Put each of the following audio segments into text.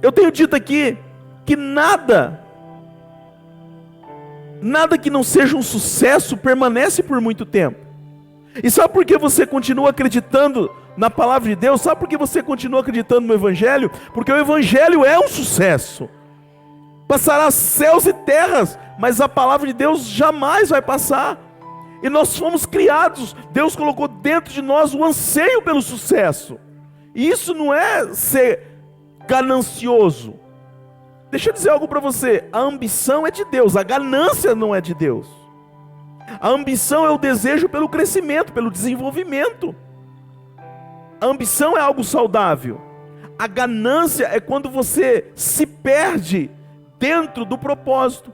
Eu tenho dito aqui que nada que não seja um sucesso permanece por muito tempo. E sabe por que você continua acreditando na palavra de Deus? Sabe por que você continua acreditando no Evangelho? Porque o Evangelho é um sucesso. Passará céus e terras, mas a palavra de Deus jamais vai passar. E nós fomos criados, Deus colocou dentro de nós o anseio pelo sucesso. E isso não é ser ganancioso. Deixa eu dizer algo para você, a ambição é de Deus, a ganância não é de Deus. A ambição é o desejo pelo crescimento, pelo desenvolvimento. A ambição é algo saudável. A ganância é quando você se perde dentro do propósito.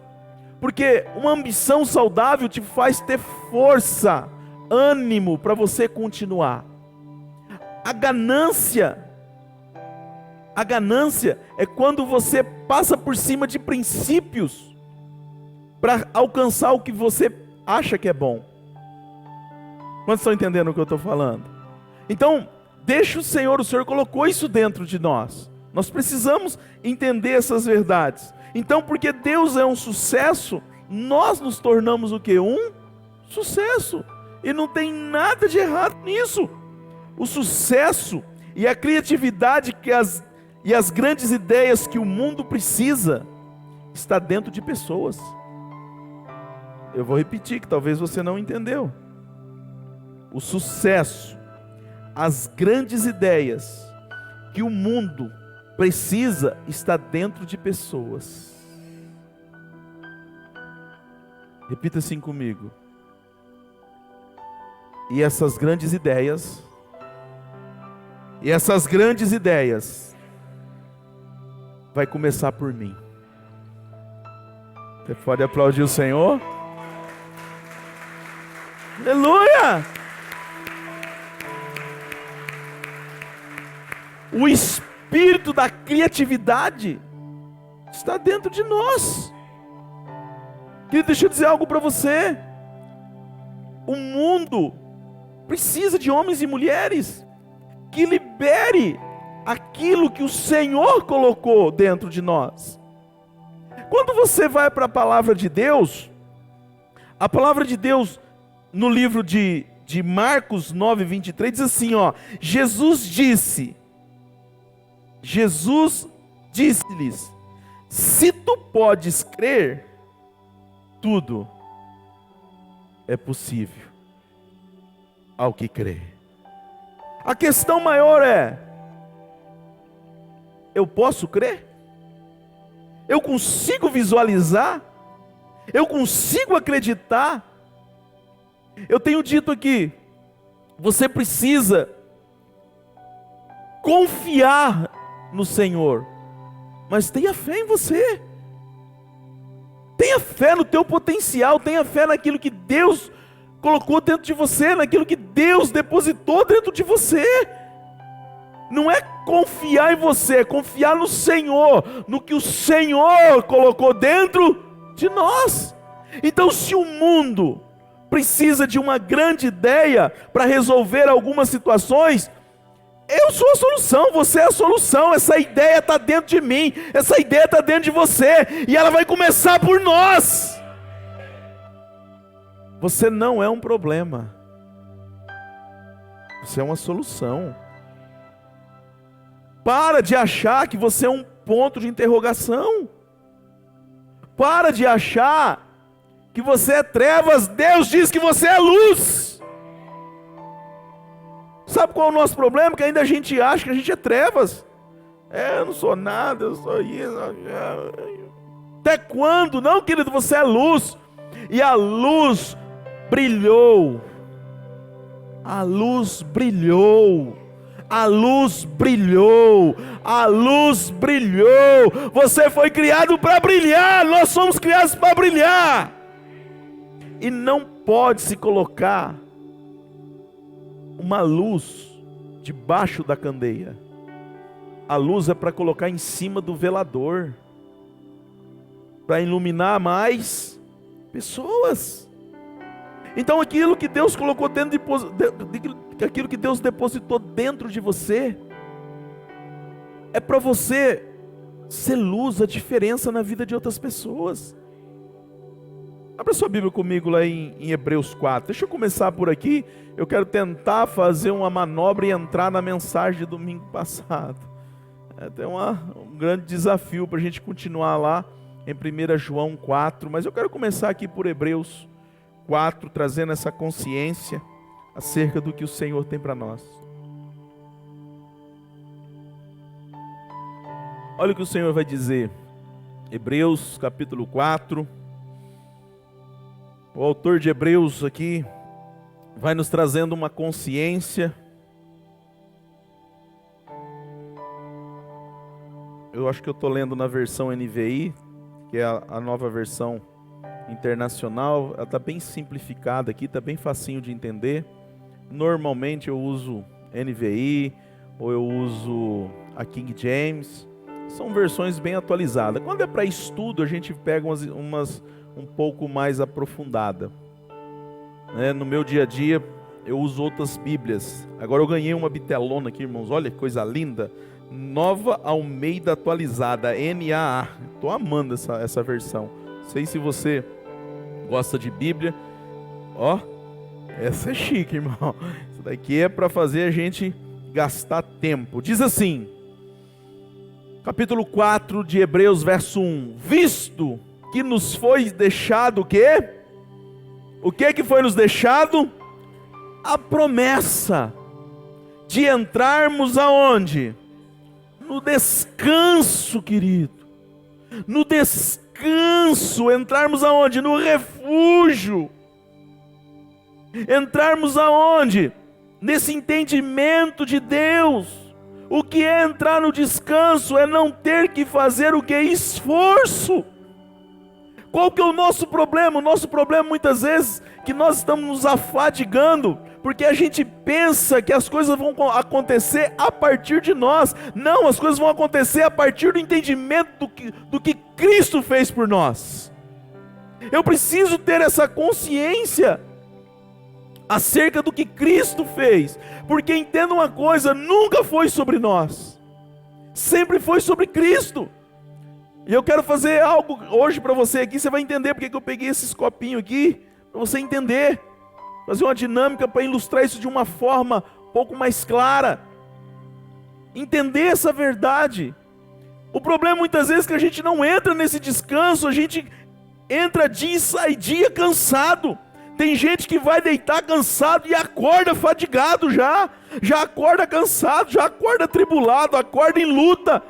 Porque uma ambição saudável te faz ter força, ânimo para você continuar. A ganância é quando você passa por cima de princípios para alcançar o que você acha que é bom. Quantos estão entendendo o que eu estou falando? Então, deixa o Senhor colocou isso dentro de nós. Nós precisamos entender essas verdades. Então, porque Deus é um sucesso, nós nos tornamos o quê? Um sucesso. E não tem nada de errado nisso. O sucesso e a criatividade e as grandes ideias que o mundo precisa está dentro de pessoas. Eu vou repetir que talvez você não entendeu. O sucesso, as grandes ideias que o mundo precisa está dentro de pessoas. Repita assim comigo. E essas grandes ideias vai começar por mim. Você pode aplaudir o Senhor? Aleluia! O espírito da criatividade está dentro de nós. Querido, deixa eu dizer algo para você. O mundo precisa de homens e mulheres que libere aquilo que o Senhor colocou dentro de nós. Quando você vai para a palavra de Deus, a palavra de Deus no livro de Marcos 9, 23 diz assim, ó: Jesus disse-lhes, se tu podes crer, tudo é possível ao que crê. A questão maior é: eu posso crer? Eu consigo visualizar? Eu consigo acreditar? Eu tenho dito aqui, você precisa confiar no Senhor, mas tenha fé em você. Tenha fé no teu potencial, tenha fé naquilo que Deus colocou dentro de você, naquilo que Deus depositou dentro de você. Não é confiar em você, é confiar no Senhor, no que o Senhor colocou dentro de nós. Então, se o mundo precisa de uma grande ideia para resolver algumas situações, eu sou a solução, você é a solução. Essa ideia está dentro de mim, essa ideia está dentro de você, e ela vai começar por nós. Você não é um problema, você é uma solução. Para de achar que você é um ponto de interrogação. Para de achar que você é trevas. Deus diz que você é luz. Sabe qual é o nosso problema? Que ainda a gente acha que a gente é trevas. Eu não sou nada, eu sou isso. Até quando? Não, querido, você é luz. E a luz brilhou. A luz brilhou. A luz brilhou, a luz brilhou. Você foi criado para brilhar, nós somos criados para brilhar. E não pode se colocar uma luz debaixo da candeia. A luz é para colocar em cima do velador, para iluminar mais pessoas. Então aquilo que Deus colocou dentro aquilo que Deus depositou dentro de você, é para você ser luz, a diferença na vida de outras pessoas. Abra sua Bíblia comigo lá em Hebreus 4. Deixa eu começar por aqui. Eu quero tentar fazer uma manobra e entrar na mensagem de domingo passado. Tem um grande desafio para a gente continuar lá em 1 João 4. Mas eu quero começar aqui por Hebreus 4, trazendo essa consciência acerca do que o Senhor tem para nós. Olha o que o Senhor vai dizer. Hebreus capítulo 4. O autor de Hebreus aqui vai nos trazendo uma consciência. Eu acho que eu estou lendo na versão NVI, que é a nova versão internacional. Ela está bem simplificada aqui, está bem facinho de entender. Normalmente eu uso NVI ou eu uso a King James. São versões bem atualizadas. Quando é para estudo, a gente pega umas um pouco mais aprofundada. No meu dia a dia, eu uso outras Bíblias. Agora eu ganhei uma bitelona aqui, irmãos. Olha que coisa linda. Nova Almeida atualizada, NAA. Estou amando essa versão. Não sei se você gosta de Bíblia. Ó, essa é chique, irmão. Isso daqui é para fazer a gente gastar tempo. Diz assim, capítulo 4 de Hebreus, verso 1. Visto que nos foi deixado o quê? O que foi nos deixado? A promessa de entrarmos aonde? No descanso, querido. No descanso, entrarmos aonde? No refúgio. Entrarmos aonde? Nesse entendimento de Deus. O que é entrar no descanso? É não ter que fazer o que? Esforço. Qual que é o nosso problema? O nosso problema muitas vezes é que nós estamos nos afadigando, porque a gente pensa que as coisas vão acontecer a partir de nós. Não, as coisas vão acontecer a partir do entendimento do que Cristo fez por nós. Eu preciso ter essa consciência acerca do que Cristo fez, porque entenda uma coisa, nunca foi sobre nós, sempre foi sobre Cristo. E eu quero fazer algo hoje para você aqui, você vai entender porque que eu peguei esses copinhos aqui, para você entender, fazer uma dinâmica para ilustrar isso de uma forma um pouco mais clara, entender essa verdade. O problema muitas vezes é que a gente não entra nesse descanso, a gente entra dia e sai dia cansado. Tem gente que vai deitar cansado e acorda fadigado já acorda cansado, já acorda atribulado, acorda em luta.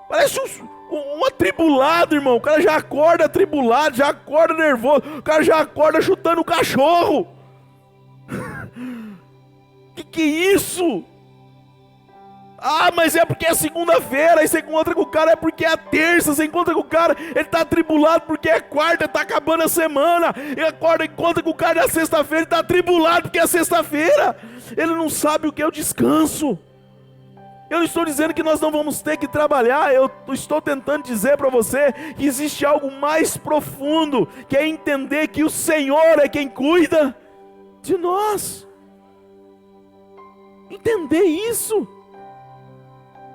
Parece um atribulado, irmão. O cara já acorda atribulado, já acorda nervoso, o cara já acorda chutando o cachorro. Que é isso? Ah, mas é porque é segunda-feira. Aí você encontra com o cara, é porque é a terça. Você encontra com o cara, ele está atribulado porque é quarta, está acabando a semana. Ele encontra com o cara na sexta-feira, ele está atribulado porque é sexta-feira. Ele não sabe o que é o descanso. Eu não estou dizendo que nós não vamos ter que trabalhar. Eu estou tentando dizer para você que existe algo mais profundo, que é entender que o Senhor é quem cuida de nós. Entender isso.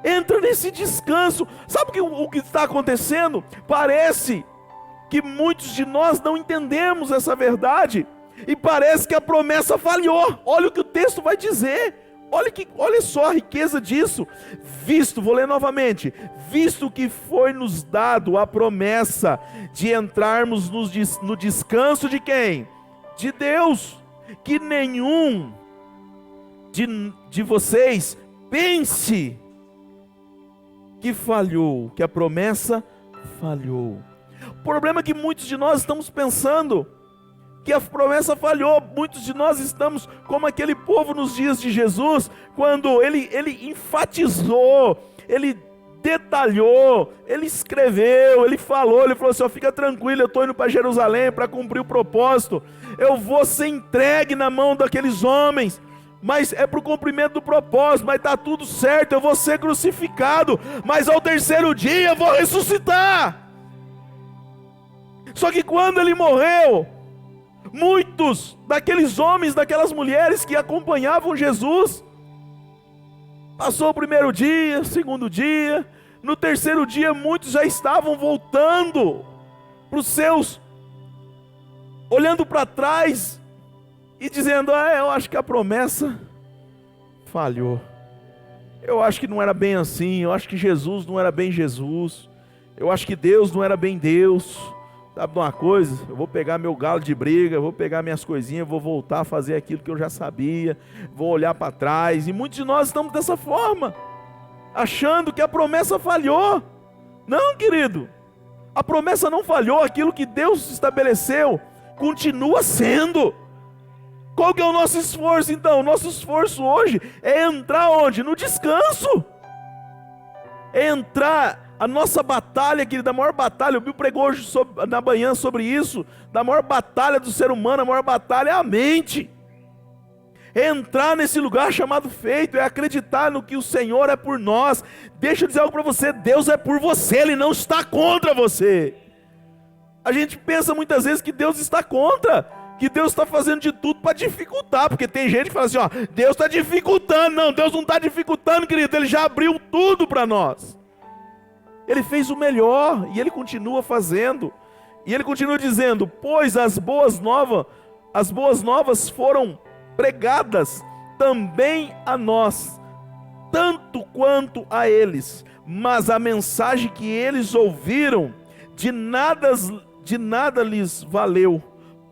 Entra nesse descanso. Sabe o que está acontecendo? Parece que muitos de nós não entendemos essa verdade. E parece que a promessa falhou. Olha o que o texto vai dizer. Olha só a riqueza disso. Vou ler novamente. Visto que foi nos dado a promessa de entrarmos no descanso de quem? De Deus. Que nenhum de vocês pense que falhou, que a promessa falhou. O problema é que muitos de nós estamos pensando que a promessa falhou. Muitos de nós estamos como aquele povo nos dias de Jesus, quando ele enfatizou, ele detalhou, ele escreveu, ele falou assim, fica tranquilo, eu estou indo para Jerusalém para cumprir o propósito, eu vou ser entregue na mão daqueles homens, mas é para o cumprimento do propósito, mas está tudo certo, eu vou ser crucificado, mas ao terceiro dia eu vou ressuscitar. Só que quando ele morreu, muitos daqueles homens, daquelas mulheres que acompanhavam Jesus, passou o primeiro dia, segundo dia, No terceiro dia, muitos já estavam voltando para os seus, olhando para trás e dizendo: eu acho que a promessa falhou. Eu acho que não era bem assim. Eu acho que Jesus não era bem Jesus. Eu acho que Deus não era bem Deus. Sabe de uma coisa? Eu vou pegar meu galo de briga, vou pegar minhas coisinhas, vou voltar a fazer aquilo que eu já sabia, vou olhar para trás. E muitos de nós estamos dessa forma, achando que a promessa falhou. Não, querido, a promessa não falhou. Aquilo que Deus estabeleceu continua sendo. Qual que é o nosso esforço então? O nosso esforço hoje é entrar onde? No descanso. É entrar. A nossa batalha, querida, a maior batalha, o Bill pregou hoje na manhã sobre isso, da maior batalha do ser humano, a maior batalha é a mente. É entrar nesse lugar chamado feito, é acreditar no que o Senhor é por nós. Deixa eu dizer algo para você: Deus é por você, Ele não está contra você. A gente pensa muitas vezes que Deus está contra, que Deus está fazendo de tudo para dificultar, porque tem gente que fala assim: Deus está dificultando. Não, Deus não está dificultando, querido, Ele já abriu tudo para nós. Ele fez o melhor e Ele continua fazendo. E Ele continua dizendo: pois as boas novas foram pregadas também a nós, tanto quanto a eles. Mas a mensagem que eles ouviram de nada lhes valeu,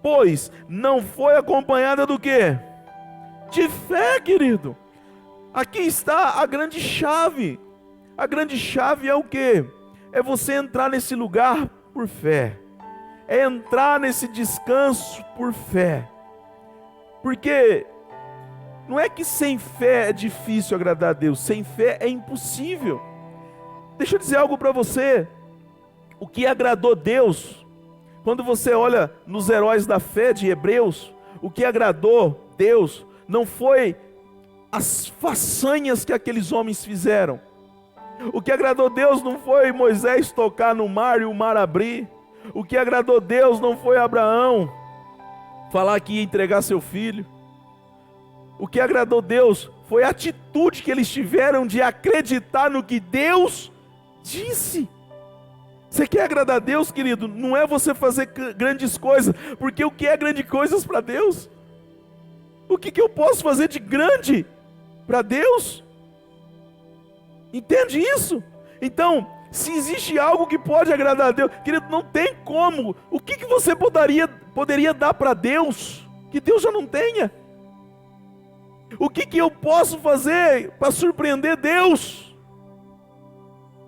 pois não foi acompanhada do quê? De fé, querido. Aqui está a grande chave. A grande chave é o quê? É você entrar nesse lugar por fé. É entrar nesse descanso por fé. Porque não é que sem fé é difícil agradar a Deus. Sem fé é impossível. Deixa eu dizer algo para você. O que agradou Deus, quando você olha nos heróis da fé de Hebreus, o que agradou Deus não foi as façanhas que aqueles homens fizeram. O que agradou Deus não foi Moisés tocar no mar e o mar abrir. O que agradou Deus não foi Abraão falar que ia entregar seu filho. O que agradou Deus foi a atitude que eles tiveram de acreditar no que Deus disse. Você quer agradar a Deus, querido? Não é você fazer grandes coisas, porque o que é grandes coisas para Deus? O que eu posso fazer de grande para Deus? Entende isso? Então, se existe algo que pode agradar a Deus, querido, não tem como. O que você poderia dar para Deus que Deus já não tenha? O que eu posso fazer para surpreender Deus?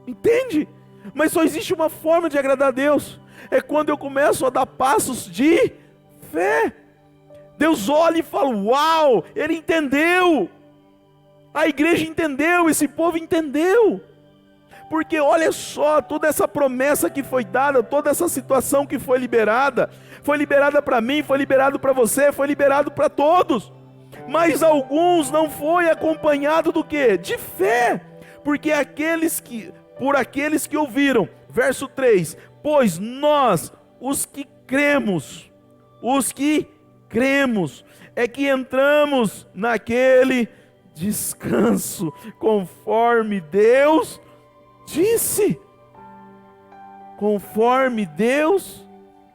Entende? Mas só existe uma forma de agradar a Deus. É quando eu começo a dar passos de fé. Deus olha e fala: uau, Ele entendeu. A igreja entendeu, esse povo entendeu. Porque olha só, toda essa promessa que foi dada, toda essa situação que foi liberada para mim, foi liberado para você, foi liberado para todos. Mas alguns não foi acompanhado do quê? De fé. Porque por aqueles que ouviram, verso 3, pois nós, os que cremos, é que entramos naquele descanso, conforme Deus disse. Conforme Deus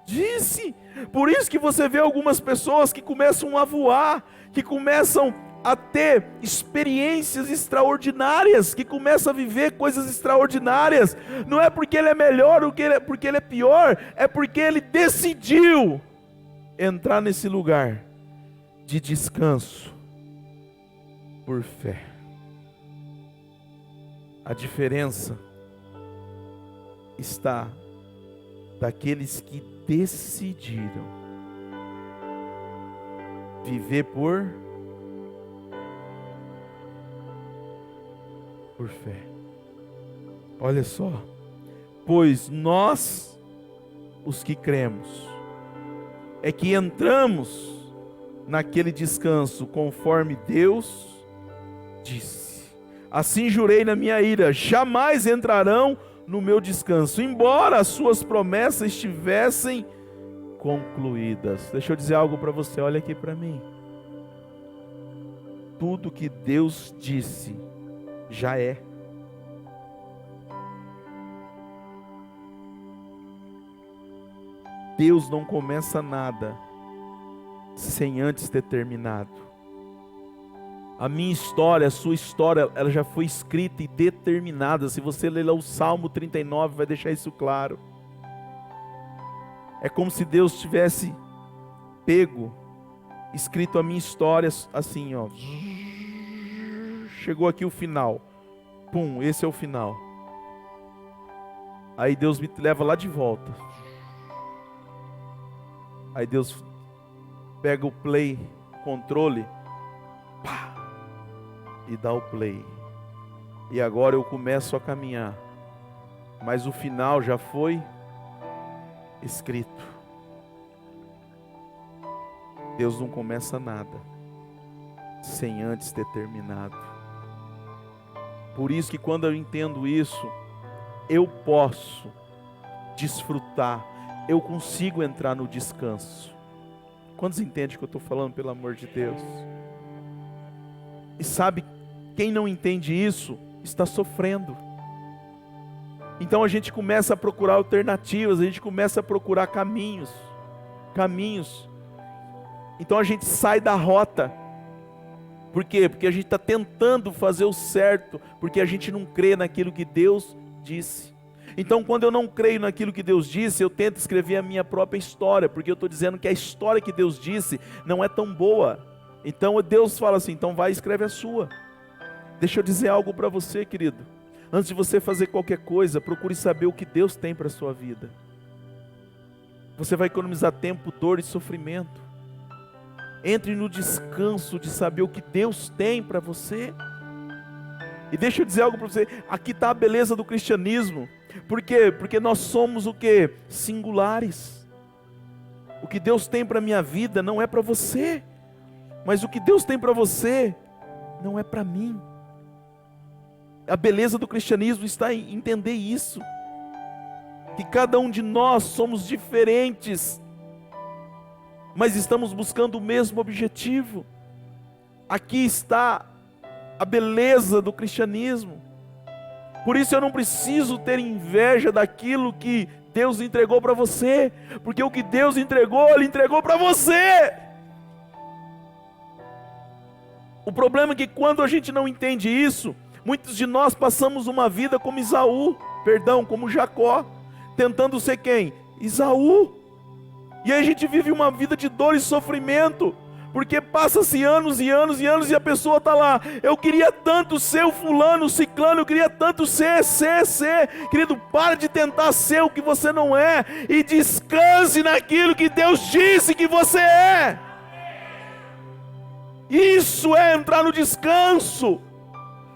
disse. Por isso que você vê algumas pessoas que começam a voar, que começam a ter experiências extraordinárias, que começam a viver coisas extraordinárias. Não é porque ele é melhor ou porque ele é pior, é porque ele decidiu entrar nesse lugar de descanso por fé. A diferença está daqueles que decidiram viver por fé. Olha só, pois nós, os que cremos, é que entramos naquele descanso conforme Deus disse. Assim jurei na minha ira, jamais entrarão no meu descanso, embora as suas promessas estivessem concluídas. Deixa eu dizer algo para você, olha aqui para mim. Tudo que Deus disse já é. Deus não começa nada sem antes ter terminado. A minha história, a sua história, ela já foi escrita e determinada. Se você ler lá o Salmo 39, vai deixar isso claro. É como se Deus tivesse pego, escrito a minha história assim, ó. Chegou aqui o final. Pum, esse é o final. Aí Deus me leva lá de volta. Aí Deus pega o play, controle, pá, e dá o play. E agora eu começo a caminhar. Mas o final já foi escrito. Deus não começa nada sem antes ter terminado. Por isso que quando eu entendo isso, eu posso desfrutar, eu consigo entrar no descanso. Quantos entendem o que eu estou falando, pelo amor de Deus? E sabe, quem não entende isso, está sofrendo. Então a gente começa a procurar alternativas, a gente começa a procurar caminhos. Então a gente sai da rota. Por quê? Porque a gente está tentando fazer o certo, porque a gente não crê naquilo que Deus disse. Então quando eu não creio naquilo que Deus disse, eu tento escrever a minha própria história, porque eu estou dizendo que a história que Deus disse não é tão boa. Então Deus fala assim, então vai e escreve a sua. Deixa eu dizer algo para você, querido. Antes de você fazer qualquer coisa, procure saber o que Deus tem para a sua vida. Você vai economizar tempo, dor e sofrimento. Entre no descanso de saber o que Deus tem para você. E deixa eu dizer algo para você. Aqui está a beleza do cristianismo. Por quê? Porque nós somos o quê? Singulares. O que Deus tem para a minha vida não é para você. Mas o que Deus tem para você não é para mim. A beleza do cristianismo está em entender isso. Que cada um de nós somos diferentes, mas estamos buscando o mesmo objetivo. Aqui está a beleza do cristianismo. Por isso eu não preciso ter inveja daquilo que Deus entregou para você, porque o que Deus entregou, Ele entregou para você. O problema é que quando a gente não entende isso, muitos de nós passamos uma vida como como Jacó, tentando ser quem? Esaú. E aí a gente vive uma vida de dor e sofrimento, porque passa-se anos e anos e anos e a pessoa está lá, eu queria tanto ser o fulano, o ciclano, eu queria tanto ser. Querido, para de tentar ser o que você não é, e descanse naquilo que Deus disse que você é. Isso é entrar no descanso,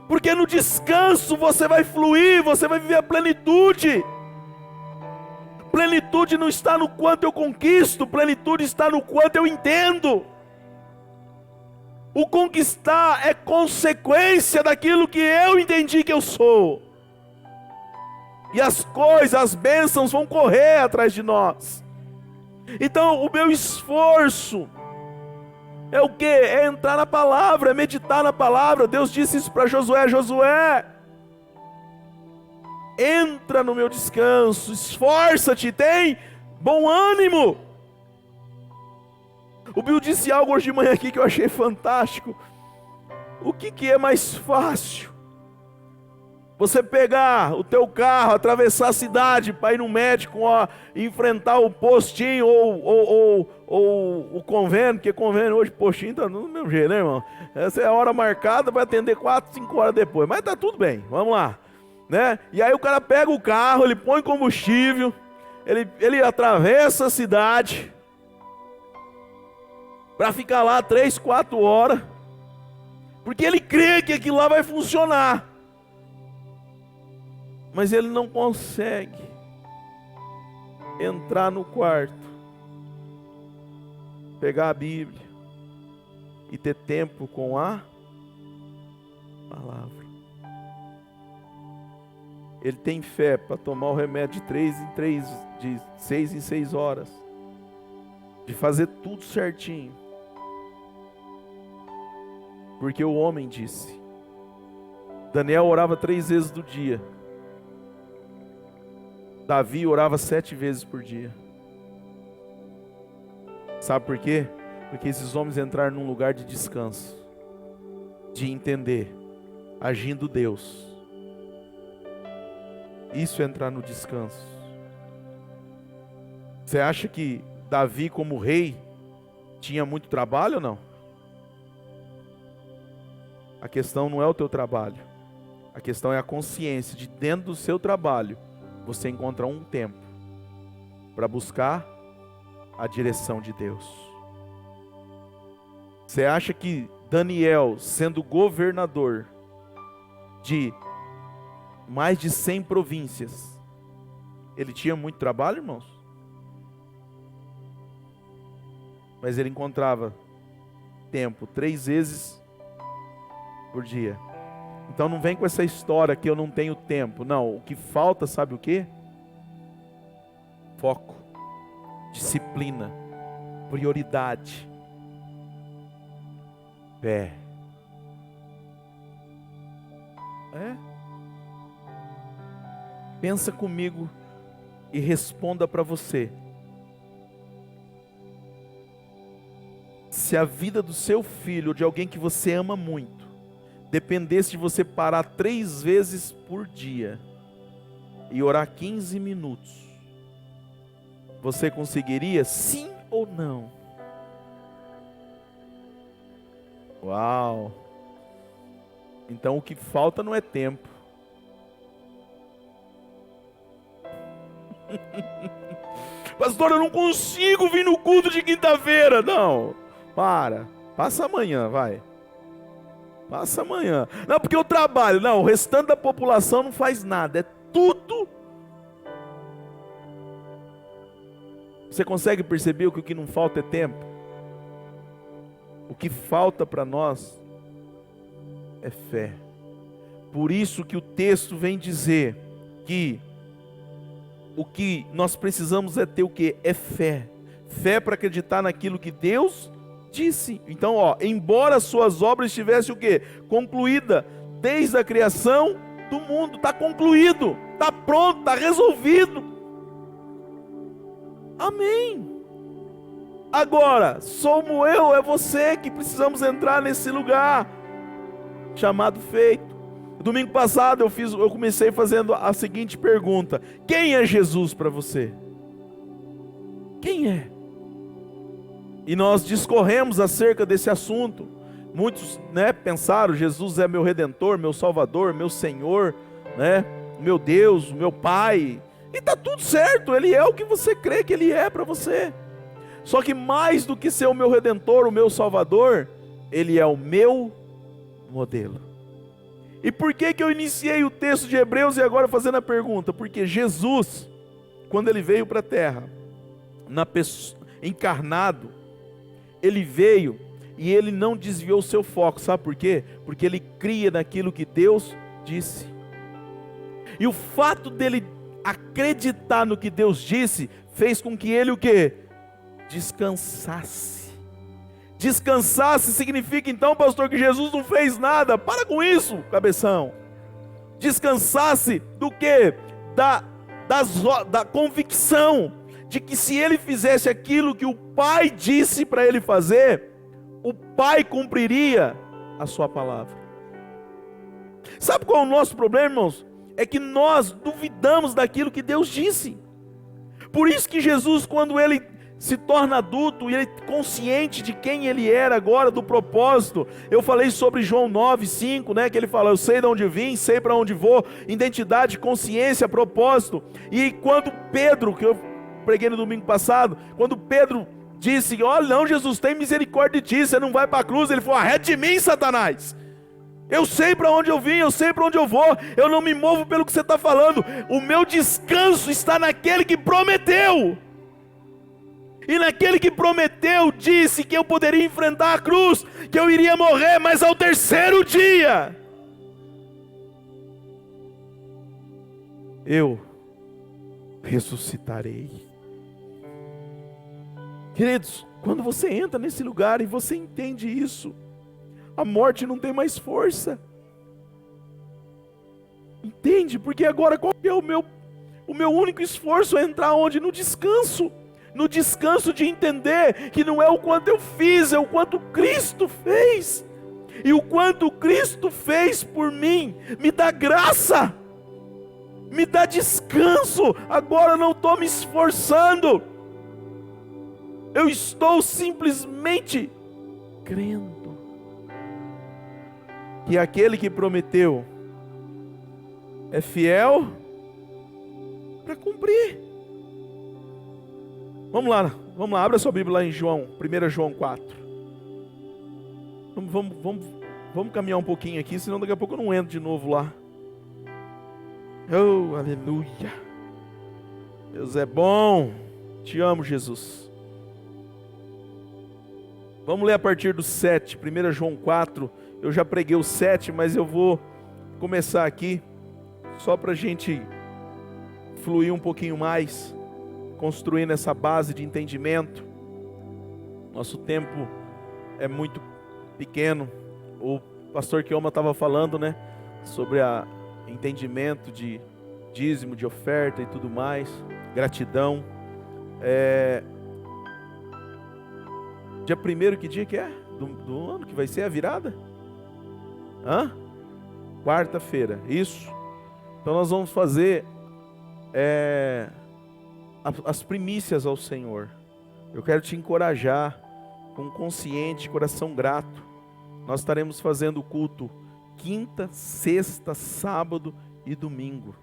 porque no descanso você vai fluir, você vai viver a plenitude. Plenitude não está no quanto eu conquisto, plenitude está no quanto eu entendo. O conquistar é consequência daquilo que eu entendi que eu sou. E as coisas, as bênçãos vão correr atrás de nós. Então o meu esforço é o quê? É entrar na palavra, é meditar na palavra. Deus disse isso para Josué: Josué, entra no meu descanso, esforça-te, tem bom ânimo. O Bill disse algo hoje de manhã aqui que eu achei fantástico. O que é mais fácil? Você pegar o teu carro, atravessar a cidade para ir no médico, enfrentar o postinho ou o convênio, porque convênio hoje, postinho está no mesmo jeito, né, irmão? Essa é a hora marcada, vai atender 4, 5 horas depois, mas tá tudo bem, vamos lá, né? E aí o cara pega o carro, ele põe combustível, ele atravessa a cidade para ficar lá 3, 4 horas, porque ele crê que aquilo lá vai funcionar. Mas ele não consegue entrar no quarto, pegar a Bíblia e ter tempo com a palavra. Ele tem fé para tomar o remédio de 6 em 6 horas, de fazer tudo certinho, porque o homem disse. Daniel orava 3 vezes do dia. Davi orava 7 vezes por dia. Sabe por quê? Porque esses homens entraram num lugar de descanso, de entender, agindo Deus. Isso é entrar no descanso. Você acha que Davi, como rei, tinha muito trabalho ou não? A questão não é o teu trabalho. A questão é a consciência de dentro do seu trabalho, você encontrar um tempo para buscar a direção de Deus. Você acha que Daniel, sendo governador de mais de 100 províncias, ele tinha muito trabalho, irmãos? Mas ele encontrava tempo 3 vezes por dia. Então não vem com essa história que eu não tenho tempo. Não, o que falta, sabe o quê? Foco, disciplina, prioridade, fé. Pensa comigo e responda para você. Se a vida do seu filho ou de alguém que você ama muito dependesse de você parar 3 vezes por dia e orar 15 minutos, você conseguiria, sim ou não? Uau! Então o que falta não é tempo. Pastor, eu não consigo vir no culto de quinta-feira. Não, passa amanhã, vai. Passa amanhã. Não, porque eu trabalho. Não, o restante da população não faz nada. É tudo. Você consegue perceber que o que não falta é tempo? O que falta para nós é fé. Por isso que o texto vem dizer que o que nós precisamos é ter o quê? É fé. Fé para acreditar naquilo que Deus disse. Então, embora as suas obras estivessem o quê? Concluída desde a criação do mundo. Está concluído, está pronto, está resolvido. Amém. Agora, somos eu, é você que precisamos entrar nesse lugar chamado feito. Domingo passado eu comecei fazendo a seguinte pergunta: quem é Jesus para você? Quem é? E nós discorremos acerca desse assunto. Muitos, pensaram: Jesus é meu Redentor, meu Salvador, meu Senhor, meu Deus, meu Pai. E está tudo certo, Ele é o que você crê que Ele é para você. Só que mais do que ser o meu Redentor, o meu Salvador, Ele é o meu modelo. E por que eu iniciei o texto de Hebreus e agora fazendo a pergunta? Porque Jesus, quando Ele veio para a terra, encarnado, Ele veio e Ele não desviou o seu foco. Sabe por quê? Porque Ele cria naquilo que Deus disse. E o fato dele acreditar no que Deus disse, fez com que Ele o quê? Descansasse. Descansasse significa então, pastor, que Jesus não fez nada. Para com isso, cabeção. Descansasse do quê? Da convicção de que se ele fizesse aquilo que o Pai disse para ele fazer, o Pai cumpriria a sua palavra. Sabe qual é o nosso problema, irmãos? É que nós duvidamos daquilo que Deus disse. Por isso que Jesus, quando ele se torna adulto e ele consciente de quem ele era agora, do propósito. Eu falei sobre João 9:5, que ele fala: eu sei de onde vim, sei para onde vou, identidade, consciência, propósito. E quando Pedro, que eu preguei no domingo passado, quando Pedro disse: olha, não, Jesus, tem misericórdia de ti, você não vai para a cruz, ele falou: arrede de mim, Satanás. Eu sei para onde eu vim, eu sei para onde eu vou, eu não me movo pelo que você está falando, o meu descanso está naquele que prometeu. E naquele que prometeu, disse que eu poderia enfrentar a cruz, que eu iria morrer, mas ao 3º dia eu ressuscitarei. Queridos, quando você entra nesse lugar e você entende isso, a morte não tem mais força. Entende? Porque agora qual é o meu único esforço? É entrar onde? No descanso. no descanso de entender que não é o quanto eu fiz, é o quanto Cristo fez. E o quanto Cristo fez por mim, me dá graça, me dá descanso. Agora eu não estou me esforçando, eu estou simplesmente crendo que aquele que prometeu é fiel para cumprir. Vamos lá, abra sua Bíblia lá em João, 1 João 4. Vamos caminhar um pouquinho aqui, senão daqui a pouco eu não entro de novo lá. Oh, aleluia. Deus é bom. Te amo, Jesus. Vamos ler a partir do 7, 1 João 4. Eu já preguei o 7, mas eu vou começar aqui, só para a gente fluir um pouquinho mais, construindo essa base de entendimento. Nosso tempo é muito pequeno. O pastor Kioma estava falando, né, sobre entendimento de dízimo, de oferta e tudo mais, gratidão. Dia 1º, que dia que é? Do ano que vai ser a virada? Quarta-feira, isso. Então nós vamos fazer as primícias ao Senhor. Eu quero te encorajar com consciente, coração grato. Nós estaremos fazendo o culto quinta, sexta, sábado e domingo.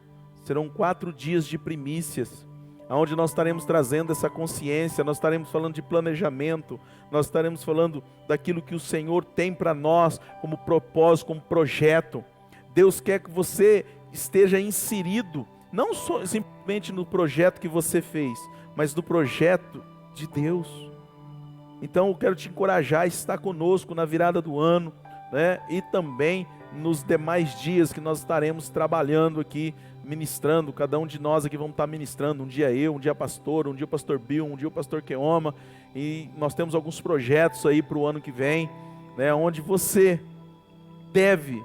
Serão 4 dias de primícias, onde nós estaremos trazendo essa consciência, nós estaremos falando de planejamento, nós estaremos falando daquilo que o Senhor tem para nós, como propósito, como projeto. Deus quer que você esteja inserido, não só simplesmente no projeto que você fez, mas no projeto de Deus. Então eu quero te encorajar a estar conosco na virada do ano, né? E também nos demais dias que nós estaremos trabalhando aqui, ministrando. Cada um de nós aqui vamos estar ministrando. Um dia eu, um dia pastor, um dia o pastor Bill, um dia o pastor Keoma. E nós temos alguns projetos aí para o ano que vem, né? Onde você deve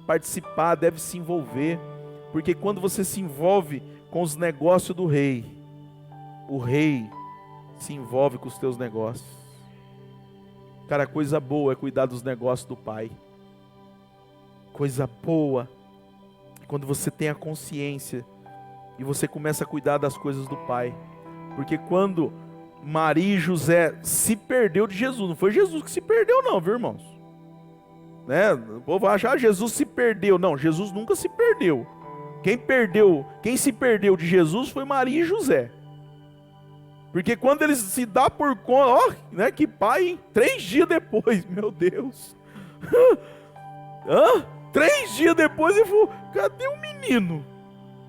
participar, deve se envolver. Porque quando você se envolve com os negócios do rei, o rei se envolve com os teus negócios. Cara, coisa boa é cuidar dos negócios do Pai. Coisa boa é quando você tem a consciência e você começa a cuidar das coisas do Pai. Porque quando Maria e José se perdeu de Jesus, não foi Jesus que se perdeu não, viu, irmãos? Né? O povo acha, Jesus se perdeu. Não, Jesus nunca se perdeu. Quem se perdeu de Jesus foi Maria e José. Porque quando eles se dão por conta, né, que pai, hein? 3 dias depois, meu Deus. 3 dias depois ele falou, cadê o menino?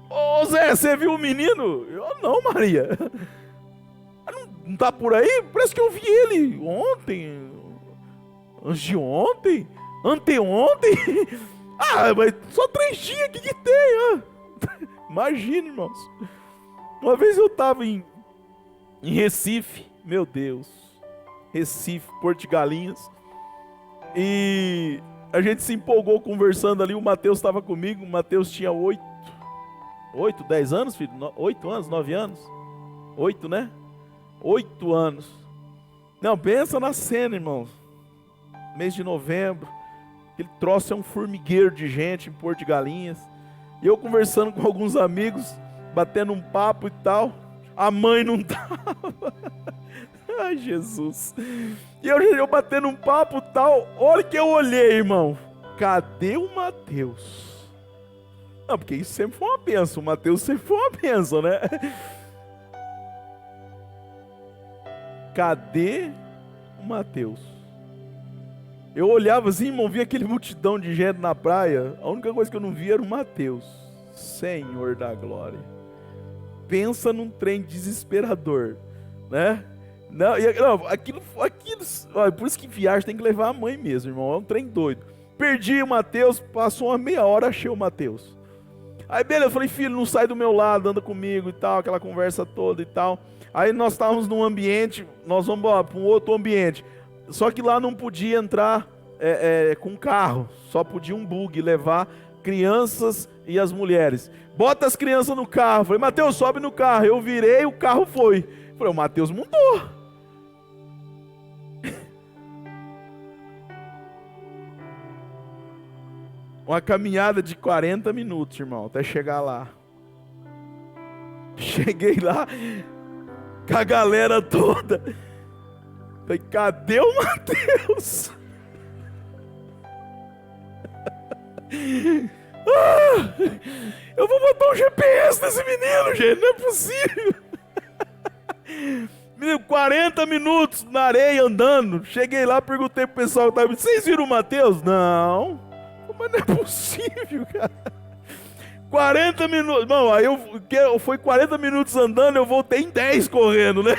Ô Zé, você viu o menino? Eu não, Maria. Não tá por aí? Parece que eu vi ele ontem, antes de ontem, anteontem. Mas só 3 dias, o que tem? Imagina, irmãos. Uma vez eu estava em Recife, meu Deus, Recife, Porto de Galinhas, e a gente se empolgou conversando ali. O Mateus estava comigo. O Mateus tinha 10 anos, filho? 8 anos, 9 anos? 8, né? 8 anos. Não, pensa na cena, irmão. Mês de novembro, aquele troço é um formigueiro de gente em Porto de Galinhas. E eu conversando com alguns amigos, batendo um papo e tal. A mãe não tava. Ai, Jesus. E eu batendo um papo e tal. Olha que eu olhei, irmão. Cadê o Mateus? Não, porque isso sempre foi uma bênção. O Mateus sempre foi uma bênção, né? Cadê o Mateus? Eu olhava assim, irmão, via aquele multidão de gente na praia. A única coisa que eu não via era o Mateus. Senhor da glória. Pensa num trem desesperador, né? Não, aquilo, olha, por isso que viagem tem que levar a mãe mesmo, irmão. É um trem doido. Perdi o Mateus, passou uma meia hora, achei o Mateus. Aí beleza, eu falei, filho, não sai do meu lado, anda comigo e tal, aquela conversa toda e tal. Aí nós estávamos num ambiente, nós vamos para um outro ambiente. Só que lá não podia entrar com carro, só podia um bug levar crianças e as mulheres. Bota as crianças no carro. Falei, Mateus, sobe no carro. Eu virei, o carro foi. falei, o Mateus mudou. Uma caminhada de 40 minutos, irmão, até chegar lá. Cheguei lá, com a galera toda. Falei, cadê o Mateus? Eu vou botar um GPS nesse menino, gente, não é possível. Menino, 40 minutos na areia andando. Cheguei lá, perguntei pro pessoal que tava, vocês viram o Mateus? Não. Mas não é possível, cara. 40 minutos. Não, aí foi 40 minutos andando, eu voltei em 10 correndo, né?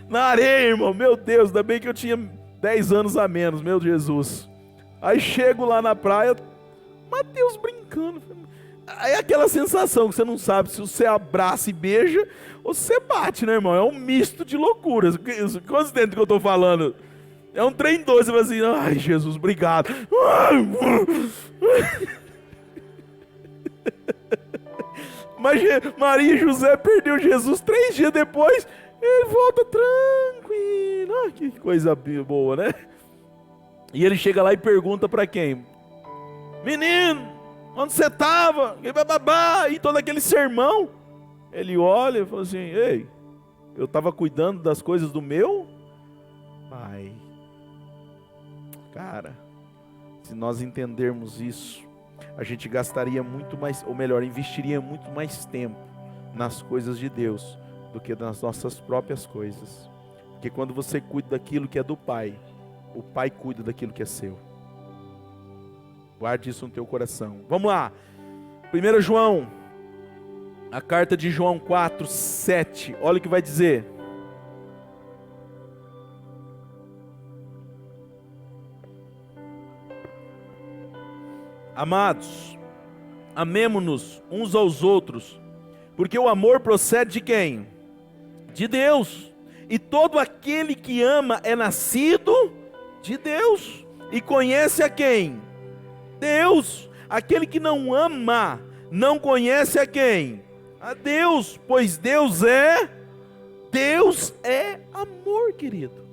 Na areia, irmão. Meu Deus, ainda bem que eu tinha 10 anos a menos, meu Jesus. Aí chego lá na praia, Mateus brincando. Aí é aquela sensação que você não sabe se você abraça e beija ou se você bate, né, irmão? É um misto de loucuras. Quantos dentro que eu tô falando? É um trem doce, você fala assim, ai, Jesus, obrigado. Mas Maria e José perdeu Jesus 3 dias depois, ele volta tranquilo. Ah, que coisa boa, né? E ele chega lá e pergunta para quem? Menino, onde você estava? E todo aquele sermão. Ele olha e fala assim, ei, eu estava cuidando das coisas do meu pai. Cara, se nós entendermos isso, a gente gastaria muito mais, ou melhor, investiria muito mais tempo nas coisas de Deus do que nas nossas próprias coisas. Porque quando você cuida daquilo que é do Pai, o Pai cuida daquilo que é seu. Guarde isso no teu coração. Vamos lá. 1 João, a carta de João 4:7. Olha o que vai dizer. Amados, amemo-nos uns aos outros, porque o amor procede de quem? De Deus. E todo aquele que ama é nascido de Deus e conhece a quem? Deus. Aquele que não ama não conhece a quem? A Deus, pois Deus é amor, querido.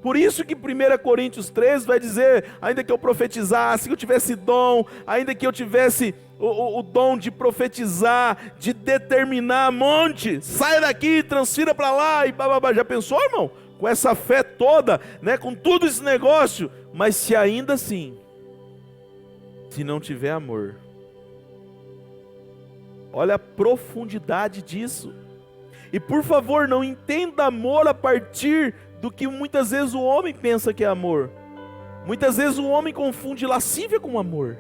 Por isso que 1 Coríntios 13 vai dizer, ainda que eu profetizasse, que eu tivesse dom, ainda que eu tivesse o dom de profetizar, de determinar monte, saia daqui, transfira para lá e bababá. Já pensou, irmão? Com essa fé toda, né? Com tudo esse negócio, mas se ainda assim, se não tiver amor, olha a profundidade disso. E por favor, não entenda amor a partir do que muitas vezes o homem pensa que é amor. Muitas vezes o homem confunde lascívia com amor.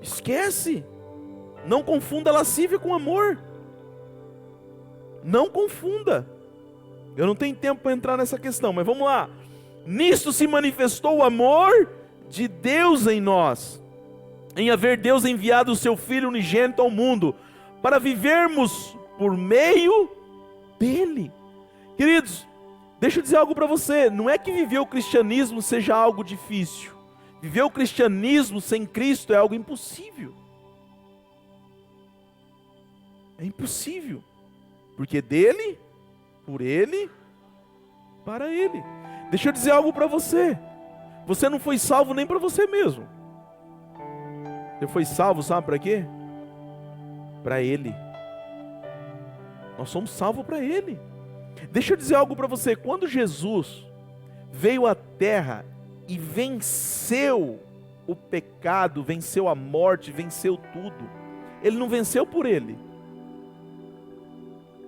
Esquece. Não confunda lascívia com amor. Não confunda. Eu não tenho tempo para entrar nessa questão, mas vamos lá. Nisto se manifestou o amor de Deus em nós, em haver Deus enviado o seu Filho unigênito ao mundo, para vivermos por meio dele. Queridos, deixa eu dizer algo para você, não é que viver o cristianismo seja algo difícil. Viver o cristianismo sem Cristo é algo impossível. É impossível. Porque dele, por ele, para ele. Deixa eu dizer algo para você. Você não foi salvo nem para você mesmo. Você foi salvo, sabe para quê? Para ele. Nós somos salvos para ele. Deixa eu dizer algo para você. Quando Jesus veio à terra e venceu o pecado, venceu a morte, venceu tudo, ele não venceu por ele.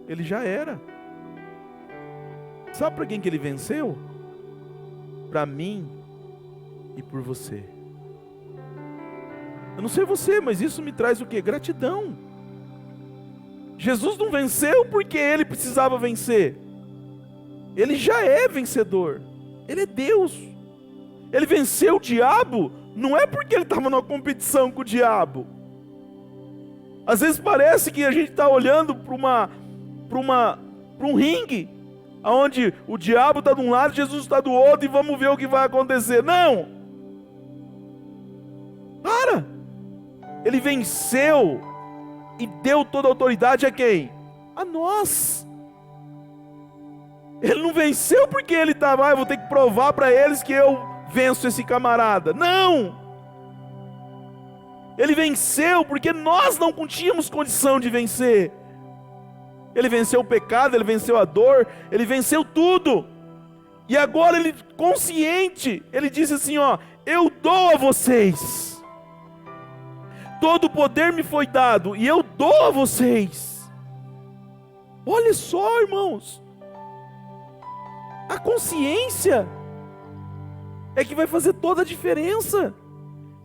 Ele já era. Sabe para quem que ele venceu? Para mim e por você. Eu não sei você, mas isso me traz o quê? Gratidão. Jesus não venceu porque ele precisava vencer. Ele já é vencedor. Ele é Deus. Ele venceu o diabo, não é porque ele estava numa competição com o diabo. Às vezes parece que a gente está olhando para um ringue, onde o diabo está de um lado, Jesus está do outro, e vamos ver o que vai acontecer. Não! Para! Ele venceu e deu toda a autoridade a quem? a nós. Ele não venceu porque ele estava, eu vou ter que provar para eles que eu venço esse camarada. Não! Ele venceu porque nós não tínhamos condição de vencer. Ele venceu o pecado, ele venceu a dor, ele venceu tudo. E agora ele, consciente, ele disse assim, eu dou a vocês. Todo o poder me foi dado e eu dou a vocês. Olha só, irmãos. A consciência é que vai fazer toda a diferença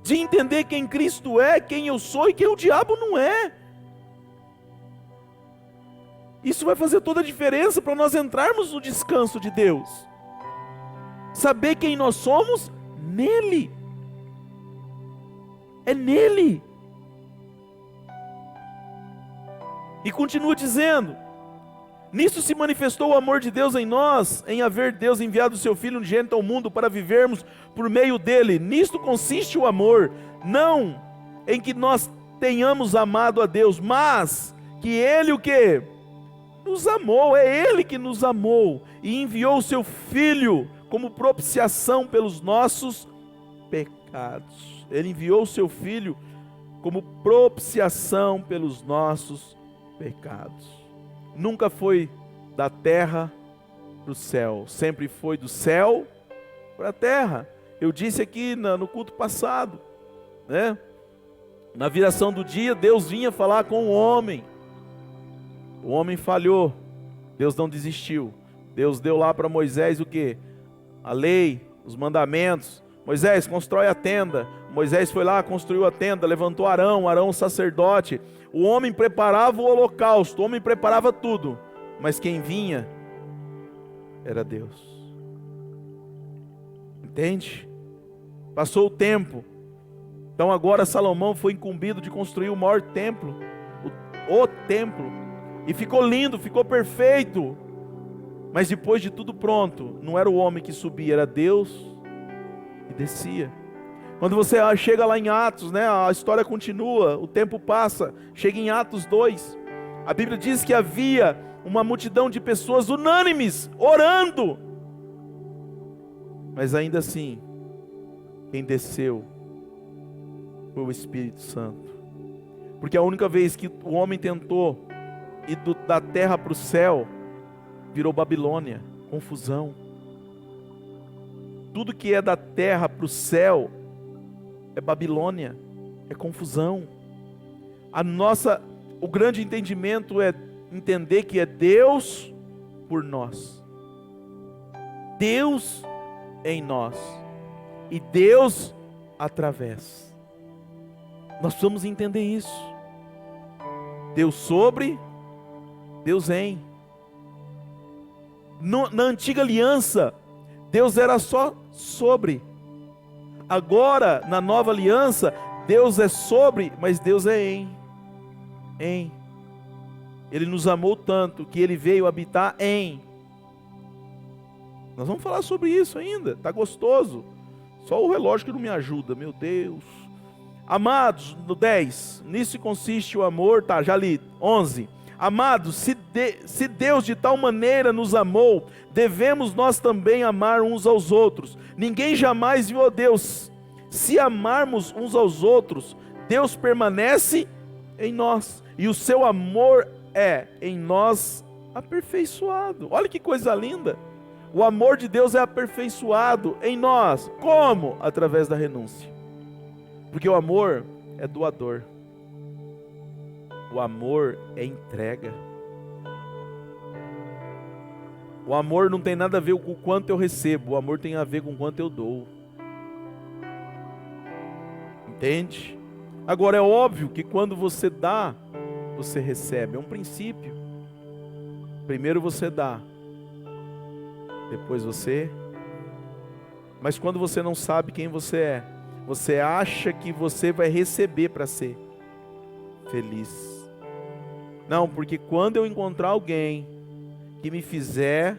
de entender quem Cristo é, quem eu sou e quem o diabo não é. Isso vai fazer toda a diferença para nós entrarmos no descanso de Deus. Saber quem nós somos nele. É nele. E continua dizendo: nisso se manifestou o amor de Deus em nós, em haver Deus enviado o seu Filho unigênito ao mundo para vivermos por meio dele. Nisto consiste o amor, não em que nós tenhamos amado a Deus, mas que ele o quê? Nos amou, é ele que nos amou e enviou o seu Filho como propiciação pelos nossos pecados. Ele enviou o seu Filho como propiciação pelos nossos pecados. Nunca foi da terra para o céu, sempre foi do céu para a terra. Eu disse aqui no culto passado, né? Na viração do dia, Deus vinha falar com o homem falhou, Deus não desistiu. Deus deu lá para Moisés o quê? A lei, os mandamentos. Moisés, constrói a tenda. Moisés foi lá, construiu a tenda, levantou Arão o sacerdote. O homem preparava o holocausto, o homem preparava tudo, mas quem vinha era Deus. Entende? Passou o tempo, então agora Salomão foi incumbido de construir o maior templo, o templo, e ficou lindo, ficou perfeito, mas depois de tudo pronto, não era o homem que subia, era Deus que descia. Quando você chega lá em Atos, né, a história continua, o tempo passa, chega em Atos 2, a Bíblia diz que havia uma multidão de pessoas unânimes, orando, mas ainda assim, quem desceu foi o Espírito Santo, porque a única vez que o homem tentou ir da terra para o céu, virou Babilônia, confusão. Tudo que é da terra para o céu é Babilônia, é confusão. O grande entendimento é entender que é Deus por nós, Deus em nós e Deus através. Nós precisamos entender isso. Deus sobre, Deus em. Na antiga aliança, Deus era só sobre. Agora, na nova aliança, Deus é sobre, mas Deus é em. Ele nos amou tanto que Ele veio habitar em. Nós vamos falar sobre isso ainda, está gostoso. Só o relógio que não me ajuda, meu Deus. Amados, no 10, nisso consiste o amor, já li, 11. Amados, se Deus de tal maneira nos amou, devemos nós também amar uns aos outros. Ninguém jamais viu a Deus. Se amarmos uns aos outros, Deus permanece em nós, e o seu amor é em nós aperfeiçoado. Olha que coisa linda. O amor de Deus é aperfeiçoado em nós. Como? Através da renúncia. Porque o amor é doador. O amor é entrega. O amor não tem nada a ver com o quanto eu recebo. O amor tem a ver com o quanto eu dou. Entende? Agora é óbvio que quando você dá, você recebe. É um princípio. Primeiro você dá, depois você. Mas quando você não sabe quem você é, você acha que você vai receber para ser feliz. Não, porque quando eu encontrar alguém que me fizer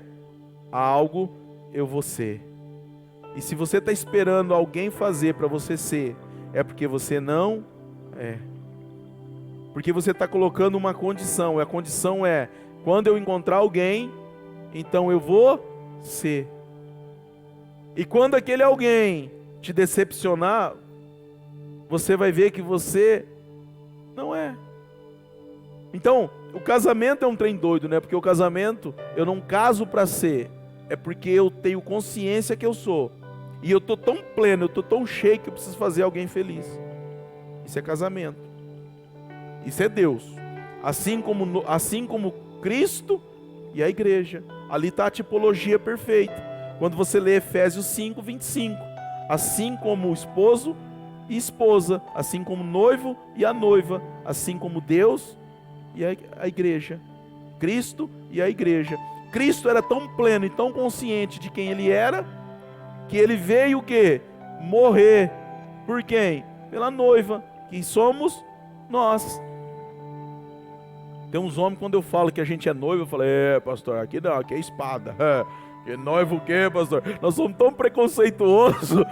algo, eu vou ser. E se você está esperando alguém fazer para você ser, é porque você não é. Porque você está colocando uma condição, e a condição é, quando eu encontrar alguém, então eu vou ser. E quando aquele alguém te decepcionar, você vai ver que você não é. Então, o casamento é um trem doido, né? Porque o casamento, eu não caso para ser, é porque eu tenho consciência que eu sou. E eu tô tão pleno, eu tô tão cheio que eu preciso fazer alguém feliz. Isso é casamento. Isso é Deus. Assim como Cristo e a igreja. Ali está a tipologia perfeita. Quando você lê Efésios 5, 25. Assim como o esposo e esposa, assim como o noivo e a noiva, assim como Deus e a igreja. Cristo e a igreja. Cristo era tão pleno e tão consciente de quem ele era, que ele veio o quê? Morrer. Por quem? Pela noiva, que somos nós. Tem uns homens, quando eu falo que a gente é noivo, eu falo, pastor, aqui não, aqui é espada. Que noivo o quê, pastor? Nós somos tão preconceituosos,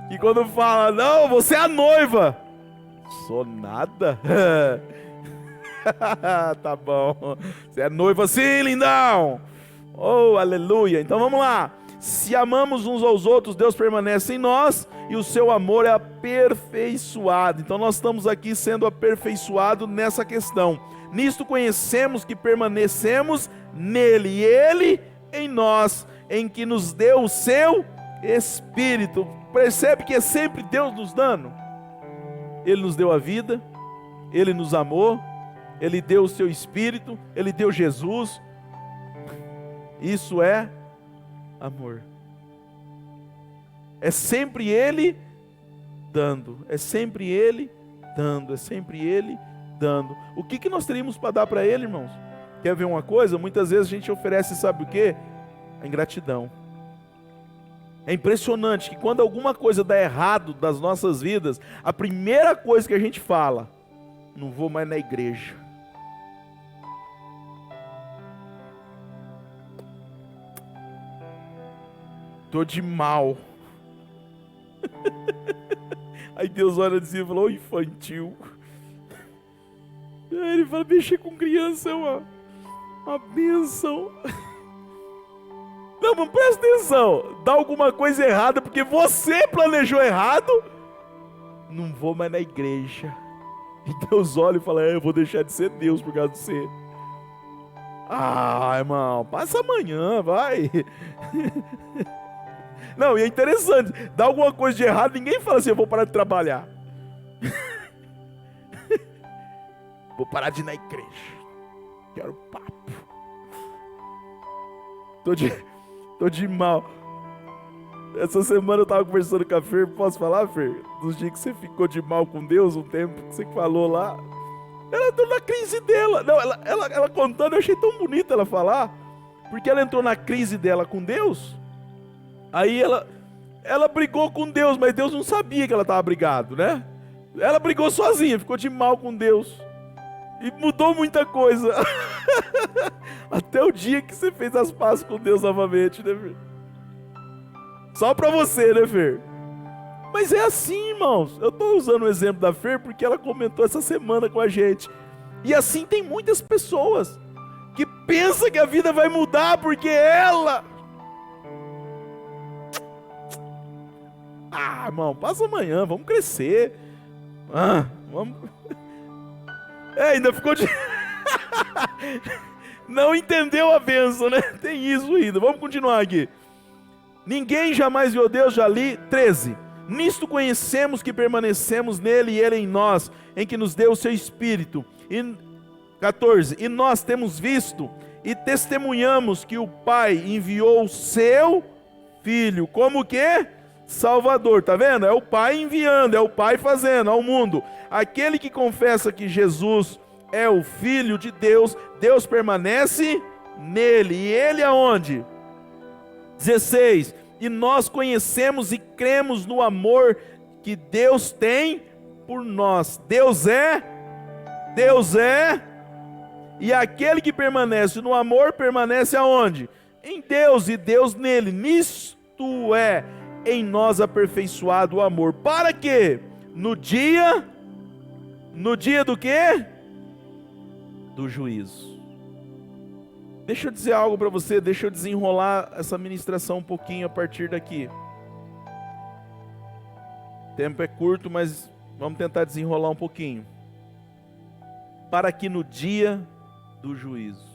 que quando fala, não, você é a noiva. Sou nada. Tá bom. Você é noiva sim, lindão. Oh, aleluia. Então vamos lá. Se amamos uns aos outros, Deus permanece em nós e o seu amor é aperfeiçoado. Então nós estamos aqui sendo aperfeiçoados nessa questão. Nisto conhecemos que permanecemos nele e ele em nós, em que nos deu o seu Espírito. Percebe que é sempre Deus nos dando? Ele nos deu a vida, ele nos amou, ele deu o seu Espírito, ele deu Jesus. Isso é amor. É sempre ele dando, é sempre ele dando, é sempre ele dando. O que nós teríamos para dar para ele, irmãos? Quer ver uma coisa? Muitas vezes a gente oferece, sabe o quê? A ingratidão. É impressionante que quando alguma coisa dá errado das nossas vidas, a primeira coisa que a gente fala, não vou mais na igreja. Tô de mal. Aí Deus olha assim e fala, ô infantil. Aí ele fala, mexer com criança é uma bênção. Não, mas presta atenção. Dá alguma coisa errada porque você planejou errado. Não vou mais na igreja. E Deus olha e fala, eu vou deixar de ser Deus por causa de você. Ah, irmão, passa amanhã, vai. Não, e é interessante, dá alguma coisa de errado, ninguém fala assim, eu vou parar de trabalhar. Vou parar de ir na igreja. Quero papo. Tô de mal. Essa semana eu tava conversando com a Fer, posso falar, Fer? Dos dias que você ficou de mal com Deus, um tempo que você falou lá. Ela entrou na crise dela. Não, ela contando, eu achei tão bonito ela falar. Porque ela entrou na crise dela com Deus. Aí ela brigou com Deus, mas Deus não sabia que ela estava brigado, né? Ela brigou sozinha, ficou de mal com Deus. E mudou muita coisa. Até o dia que você fez as pazes com Deus novamente, né, Fer? Só pra você, né, Fer? Mas é assim, irmãos. Eu tô usando o exemplo da Fer porque ela comentou essa semana com a gente. E assim tem muitas pessoas que pensam que a vida vai mudar porque ela... Ah, irmão, passa amanhã, vamos crescer. Vamos... ainda ficou de... Não entendeu a bênção, né? Tem isso ainda, vamos continuar aqui. Ninguém jamais viu Deus, já li. 13. Nisto conhecemos que permanecemos nele e ele em nós, em que nos deu o seu Espírito. 14. E nós temos visto e testemunhamos que o Pai enviou o seu Filho, como que? Salvador, tá vendo? É o Pai enviando, é o Pai fazendo ao mundo. Aquele que confessa que Jesus é o Filho de Deus, Deus permanece nele. E ele aonde? 16. E nós conhecemos e cremos no amor que Deus tem por nós. Deus é. E aquele que permanece no amor, permanece aonde? Em Deus e Deus nele. Nisto é em nós aperfeiçoado o amor. Para quê? No dia do quê? do juízo. Deixa eu dizer algo para você, deixa eu desenrolar essa ministração um pouquinho a partir daqui. O tempo é curto, mas vamos tentar desenrolar um pouquinho. Para que no dia do juízo,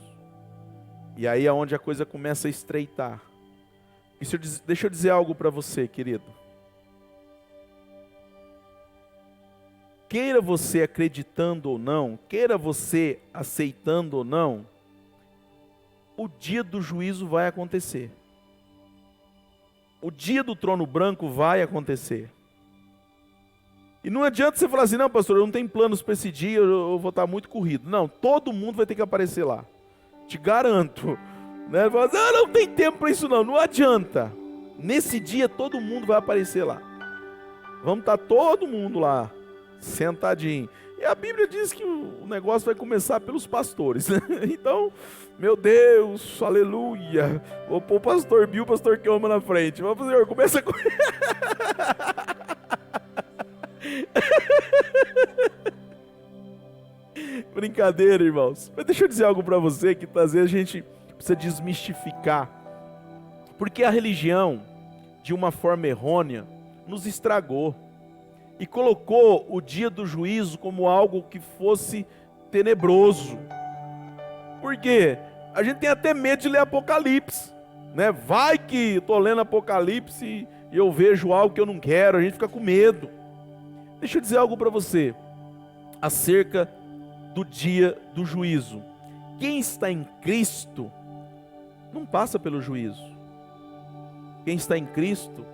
e aí é onde a coisa começa a estreitar. Deixa eu dizer algo para você, querido. Queira você acreditando ou não, queira você aceitando ou não, o dia do juízo vai acontecer. O dia do trono branco vai acontecer. E não adianta você falar assim, não, pastor, eu não tenho planos para esse dia, eu vou estar muito corrido. Não, todo mundo vai ter que aparecer lá. Te garanto. Né? Fala, não tem tempo para isso não, não adianta. Nesse dia todo mundo vai aparecer lá. Vamos estar todo mundo lá, sentadinho. E a Bíblia diz que o negócio vai começar pelos pastores. Né? Então, meu Deus, aleluia. Vou pôr o pastor Bill, o pastor Kelma na frente. Vamos, Senhor, começa com... Brincadeira, irmãos. Mas deixa eu dizer algo para você que às vezes a gente precisa desmistificar. Porque a religião, de uma forma errônea, nos estragou. E colocou o dia do juízo como algo que fosse tenebroso. Por quê? A gente tem até medo de ler Apocalipse. Né? Vai que estou lendo Apocalipse e eu vejo algo que eu não quero. A gente fica com medo. Deixa eu dizer algo para você. Acerca do dia do juízo. Quem está em Cristo não passa pelo juízo. Quem está em Cristo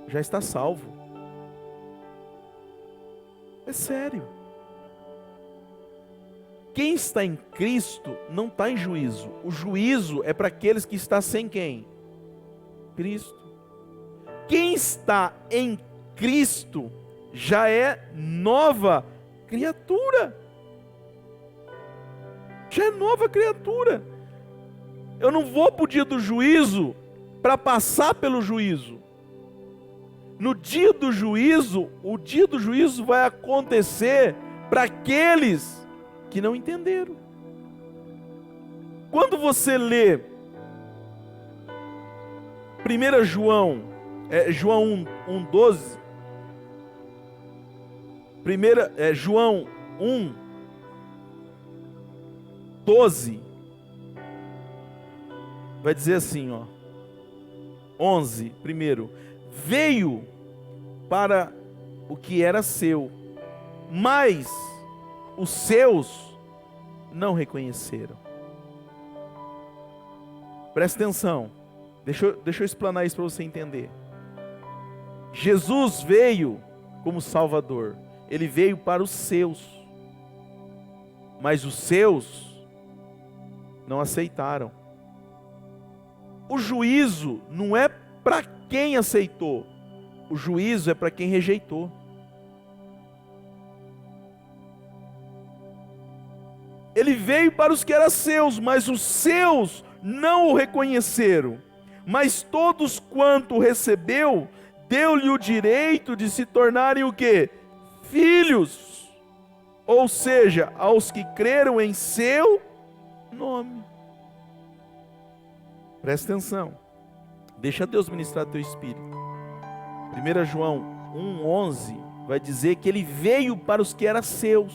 já está salvo. É sério. Quem está em Cristo não está em juízo. O juízo é para aqueles que estão sem quem? Cristo. Quem está em Cristo já é nova criatura. Já é nova criatura. Eu não vou para o dia do juízo para passar pelo juízo. No dia do juízo, o dia do juízo vai acontecer para aqueles que não entenderam. Quando você lê 1 João 1:12, João 1:12, vai dizer assim, 11, primeiro, veio para o que era seu, mas os seus não reconheceram. Presta atenção, deixa eu explanar isso para você entender. Jesus veio como Salvador, Ele veio para os seus, mas os seus não aceitaram. O juízo não é para quem aceitou, o juízo é para quem rejeitou. Ele veio para os que eram seus, mas os seus não o reconheceram. Mas todos quanto recebeu, deu-lhe o direito de se tornarem o quê? Filhos. Ou seja, aos que creram em seu nome. Presta atenção. Deixa Deus ministrar teu espírito. 1 João 1:11 vai dizer que ele veio para os que eram seus.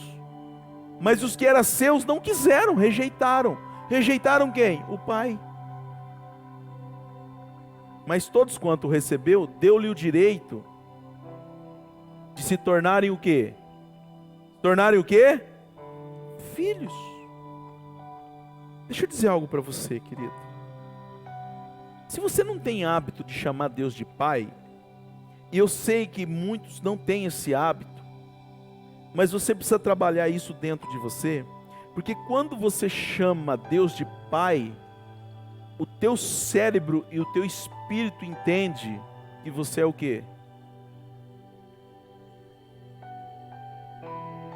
Mas os que eram seus não quiseram, rejeitaram. Rejeitaram quem? O Pai. Mas todos quanto recebeu, deu-lhe o direito de se tornarem o quê? Tornarem o quê? Filhos. Deixa eu dizer algo para você, querido. Se você não tem hábito de chamar Deus de Pai, e eu sei que muitos não têm esse hábito, mas você precisa trabalhar isso dentro de você, porque quando você chama Deus de Pai, o teu cérebro e o teu espírito entende que você é o quê?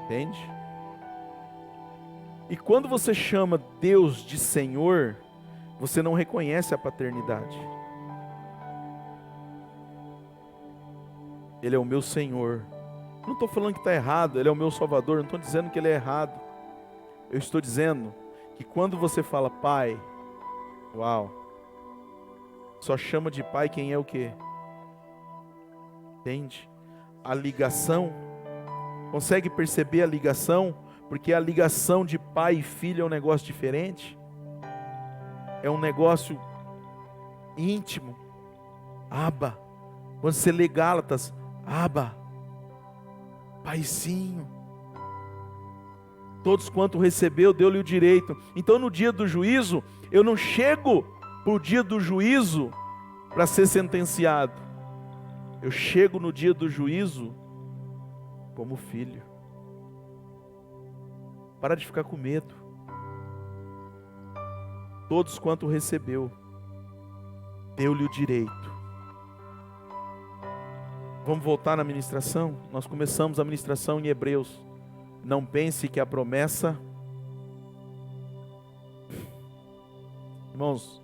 Entende? E quando você chama Deus de Senhor, você não reconhece a paternidade. Ele é o meu Senhor. Não estou falando que está errado, Ele é o meu Salvador, não estou dizendo que Ele é errado. Eu estou dizendo que quando você fala pai, uau, só chama de pai quem é o quê? Entende? A ligação, consegue perceber a ligação? Porque a ligação de pai e filho é um negócio diferente. É um negócio íntimo. Abba. Quando você lê Gálatas, Abba, paizinho. Todos quanto recebeu, deu-lhe o direito. Então no dia do juízo, eu não chego para o dia do juízo para ser sentenciado. Eu chego no dia do juízo como filho. Para de ficar com medo. Todos quanto recebeu, deu-lhe o direito. Vamos voltar na ministração? Nós começamos a ministração em Hebreus. Não pense que a promessa... Irmãos,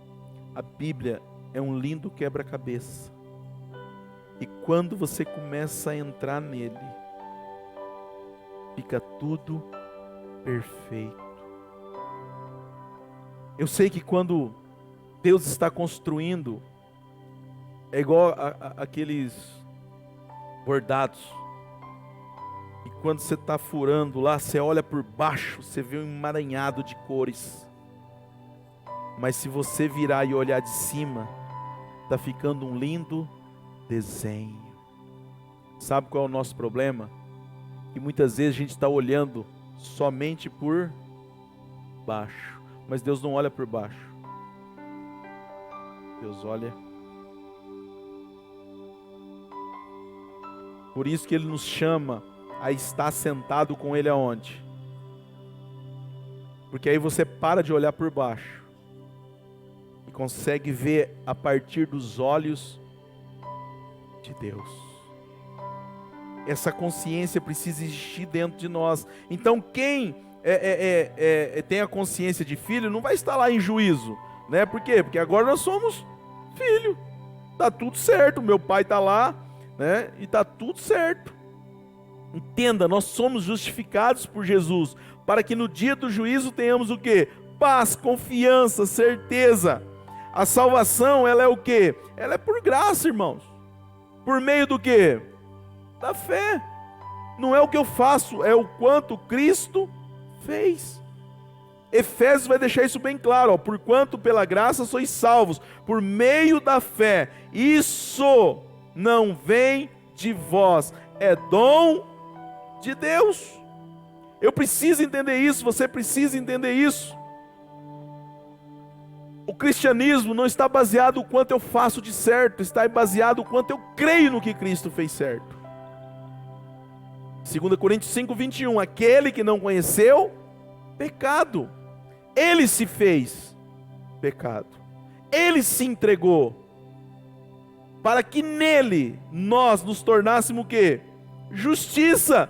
a Bíblia é um lindo quebra-cabeça. E quando você começa a entrar nele, fica tudo perfeito. Eu sei que quando Deus está construindo, é igual aqueles bordados. E quando você está furando lá, você olha por baixo, você vê um emaranhado de cores. Mas se você virar e olhar de cima, está ficando um lindo desenho. Sabe qual é o nosso problema? Que muitas vezes a gente está olhando somente por baixo. Mas Deus não olha por baixo. Deus olha. Por isso que Ele nos chama a estar sentado com Ele aonde? Porque aí você para de olhar por baixo e consegue ver a partir dos olhos de Deus. Essa consciência precisa existir dentro de nós. Então quem tem a consciência de filho não vai estar lá em juízo, né? Por quê? Porque agora nós somos filho. Tá tudo certo, meu pai está lá, né? E tá tudo certo. Entenda, nós somos justificados por Jesus, para que no dia do juízo tenhamos o quê? Paz, confiança, certeza. A salvação, ela é o quê? Ela é por graça, irmãos. Por meio do quê? Da fé. Não é o que eu faço, é o quanto Cristo fez. Efésios vai deixar isso bem claro, ó, porquanto pela graça sois salvos, por meio da fé. Isso não vem de vós, é dom de Deus. Eu preciso entender isso, você precisa entender isso. O cristianismo não está baseado no quanto eu faço de certo, está baseado no quanto eu creio no que Cristo fez certo. 2 Coríntios 5:21, aquele que não conheceu pecado, ele se fez pecado, ele se entregou, para que nele nós nos tornássemos o quê? Justiça.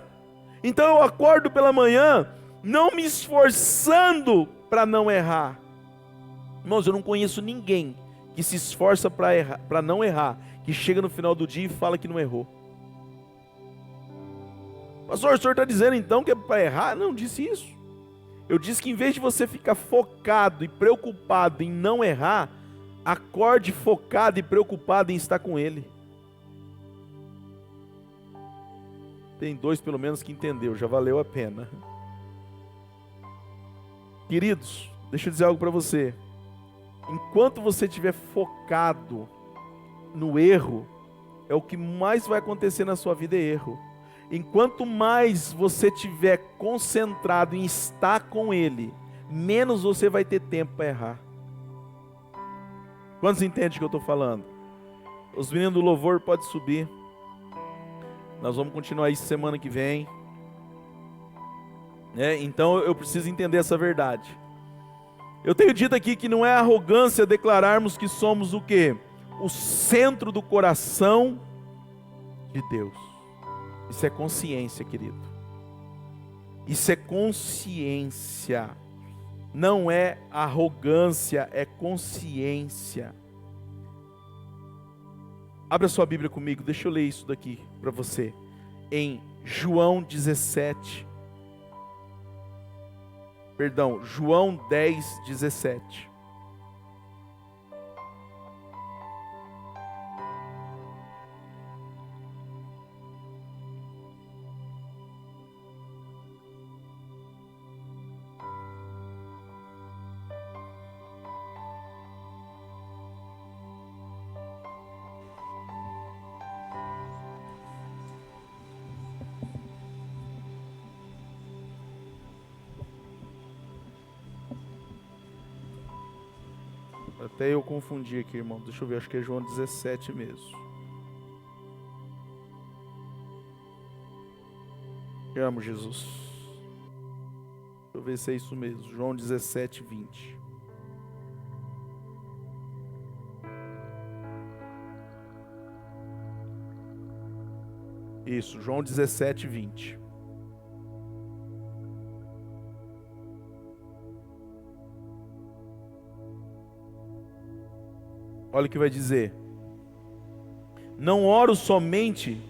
Então eu acordo pela manhã, não me esforçando para não errar. Irmãos, eu não conheço ninguém que se esforça para não errar, que chega no final do dia e fala que não errou. Pastor, o senhor está dizendo então que é para errar? Não, disse isso. Eu disse que em vez de você ficar focado e preocupado em não errar, acorde focado e preocupado em estar com Ele. Tem dois pelo menos que entendeu, já valeu a pena. Queridos, deixa eu dizer algo para você. Enquanto você estiver focado no erro, é o que mais vai acontecer na sua vida, é erro. Enquanto mais você estiver concentrado em estar com Ele, menos você vai ter tempo para errar. Quantos entendem o que eu estou falando? Os meninos do louvor podem subir. Nós vamos continuar isso semana que vem. Então eu preciso entender essa verdade. Eu tenho dito aqui que não é arrogância declararmos que somos o quê? O centro do coração de Deus. Isso é consciência, querido. Isso é consciência. Não é arrogância, é consciência. Abra sua Bíblia comigo, deixa eu ler isso daqui para você. Em João 17, João 10, 17. Até eu confundi aqui, irmão. Deixa eu ver, acho que é João 17 mesmo. Eu amo Jesus. Deixa eu ver se é isso mesmo. João 17, 20. Isso, João 17, 20. Olha o que vai dizer. Não oro somente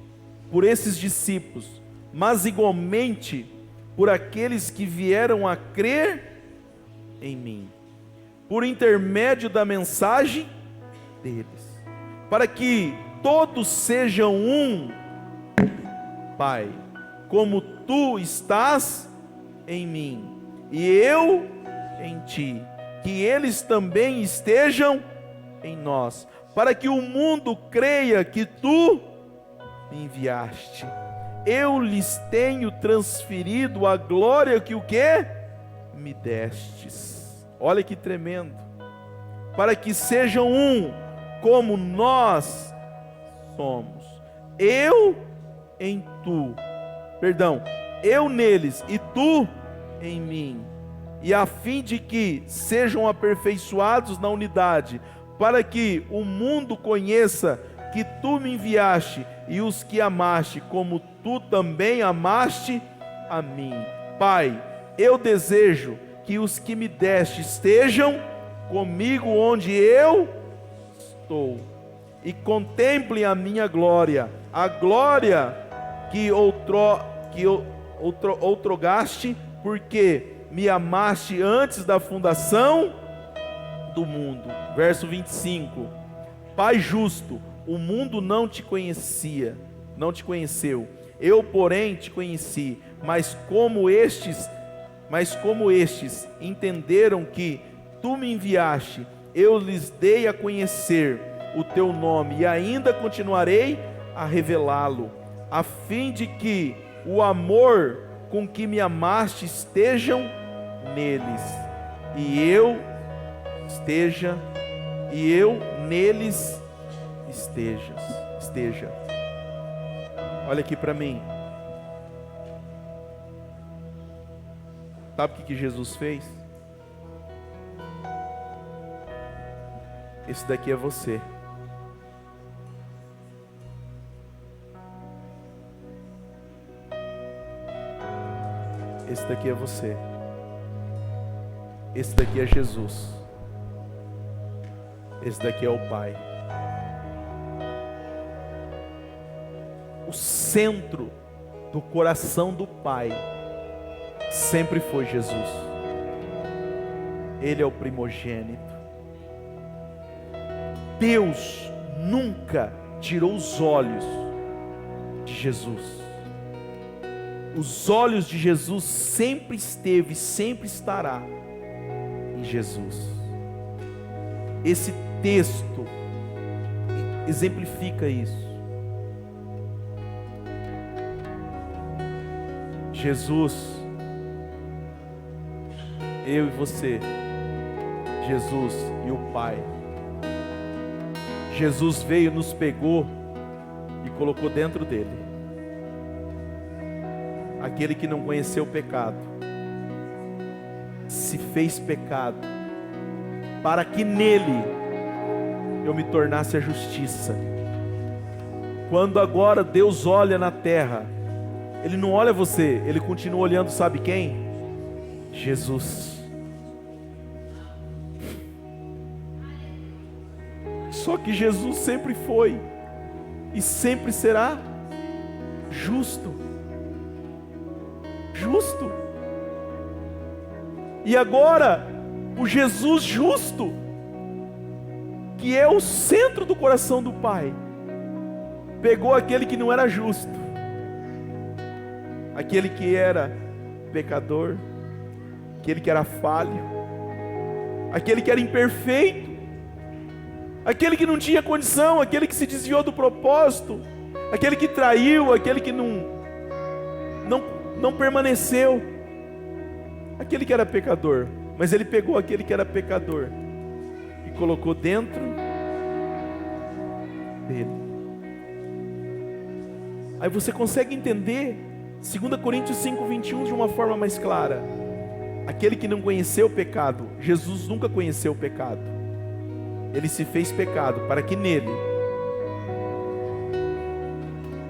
por esses discípulos, mas igualmente por aqueles que vieram a crer em mim, por intermédio da mensagem deles, para que todos sejam um, Pai, como tu estás em mim e eu em ti, que eles também estejam em nós, para que o mundo creia que tu me enviaste. Eu lhes tenho transferido a glória que o quê? Me destes. Olha que tremendo. Para que sejam um, como nós somos. Eu neles e tu em mim. E a fim de que sejam aperfeiçoados na unidade, para que o mundo conheça que tu me enviaste e os que amaste, como tu também amaste a mim. Pai, eu desejo que os que me deste estejam comigo onde eu estou, e contemplem a minha glória, a glória que outrogaste, porque me amaste antes da fundação do mundo. Verso 25. Pai justo, o mundo não te conheceu, eu porém te conheci, mas como estes entenderam que tu me enviaste, eu lhes dei a conhecer o teu nome, e ainda continuarei a revelá-lo, a fim de que o amor com que me amaste estejam neles, e eu neles esteja. Olha aqui para mim. Sabe o que Jesus fez? Esse daqui é você. Esse daqui é você. Esse daqui é Jesus. Esse daqui é o Pai. O centro do coração do Pai sempre foi Jesus. Ele é o primogênito. Deus nunca tirou os olhos de Jesus. Os olhos de Jesus sempre esteve, sempre estará em Jesus. Esse texto exemplifica isso. Jesus, eu e você, Jesus e o Pai. Jesus veio, nos pegou e colocou dentro dele. Aquele que não conheceu o pecado, se fez pecado, para que nele eu me tornasse a justiça. Quando agora Deus olha na terra, Ele não olha você, Ele continua olhando, sabe quem? Jesus. Só que Jesus sempre foi e sempre será justo. Justo. E agora, o Jesus justo, que é o centro do coração do Pai, pegou aquele que não era justo, aquele que era pecador, aquele que era falho, aquele que era imperfeito, aquele que não tinha condição, aquele que se desviou do propósito, aquele que traiu, aquele que não permaneceu, aquele que era pecador. Mas ele pegou aquele que era pecador e colocou dentro dele. Aí você consegue entender 2 Coríntios 5:21 de uma forma mais clara. Aquele que não conheceu o pecado, Jesus nunca conheceu o pecado. Ele se fez pecado para que nele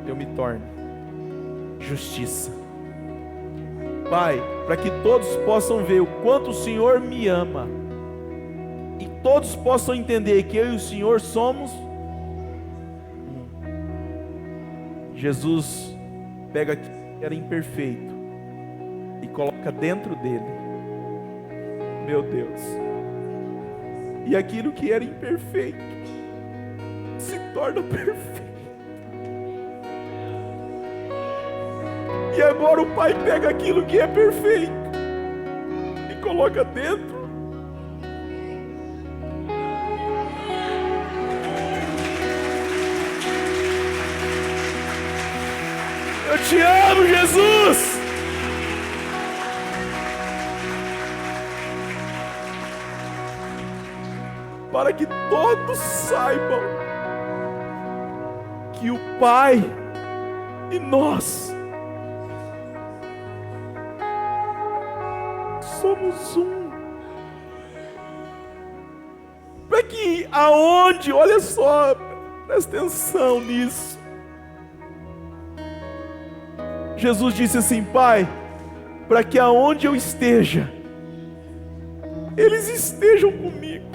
eu me torne justiça. Pai, para que todos possam ver o quanto o Senhor me ama e todos possam entender que eu e o Senhor somos um. Jesus pega aquilo que era imperfeito e coloca dentro dele. Meu Deus. E aquilo que era imperfeito se torna perfeito. E agora o Pai pega aquilo que é perfeito e coloca dentro. Eu te amo, Jesus! Para que todos saibam que o Pai e nós somos um. Para que aonde, olha só, presta atenção nisso. Jesus disse assim: Pai, para que aonde eu esteja, eles estejam comigo.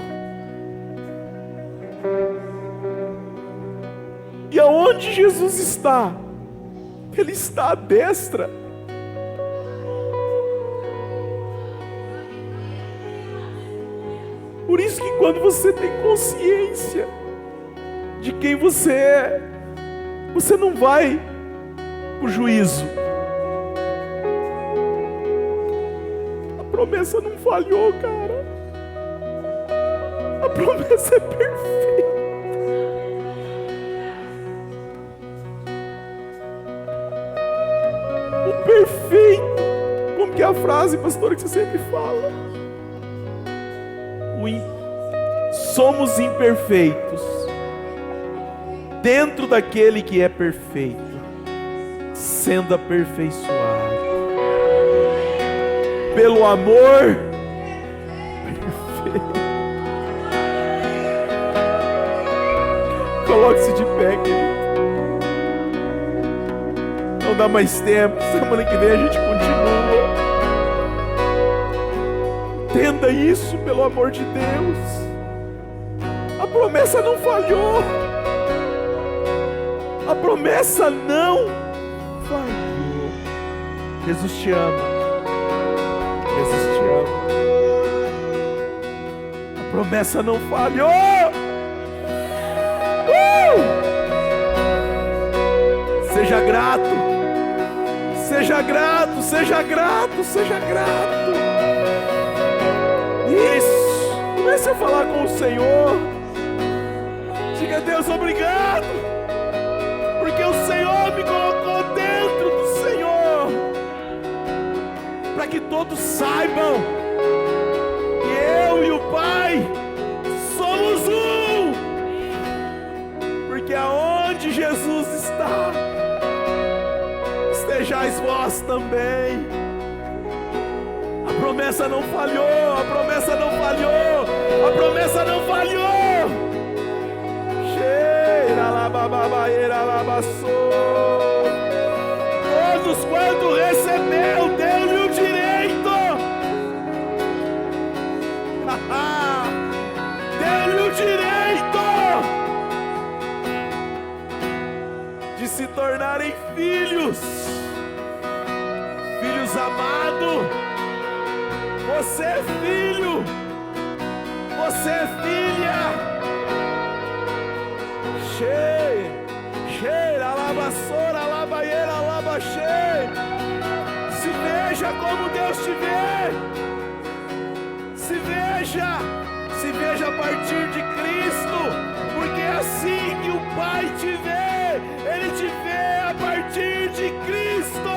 E aonde Jesus está, Ele está à destra. Por isso que quando você tem consciência de quem você é, você não vai para o juízo. A promessa não falhou, cara. A promessa é perfeita. O perfeito, como que é a frase, pastor, que você sempre fala? Somos imperfeitos dentro daquele que é perfeito, sendo aperfeiçoado pelo amor perfeito. Coloque-se de pé, querido. Não dá mais tempo, semana que vem a gente continua. Entenda isso, pelo amor de Deus. A promessa não falhou. A promessa não falhou. Jesus te ama. Jesus te ama. A promessa não falhou. Seja grato. Seja grato, seja grato, seja grato. Isso. Comece a falar com o Senhor. Diga: Deus, obrigado, porque o Senhor me colocou dentro do Senhor, para que todos saibam que eu e o Pai somos um, porque aonde Jesus está, estejais vós também. A promessa não falhou, a promessa não falhou, a promessa não falhou. Todos quanto recebeu, deu-lhe o direito. Deu-lhe o direito de se tornarem filhos, filhos amados, Você é filho. Você é filha. Cheira, alabaçora, alabaieira, alabaxei. Se veja como Deus te vê. Se veja a partir de Cristo, porque é assim que o Pai te vê. Ele te vê a partir de Cristo.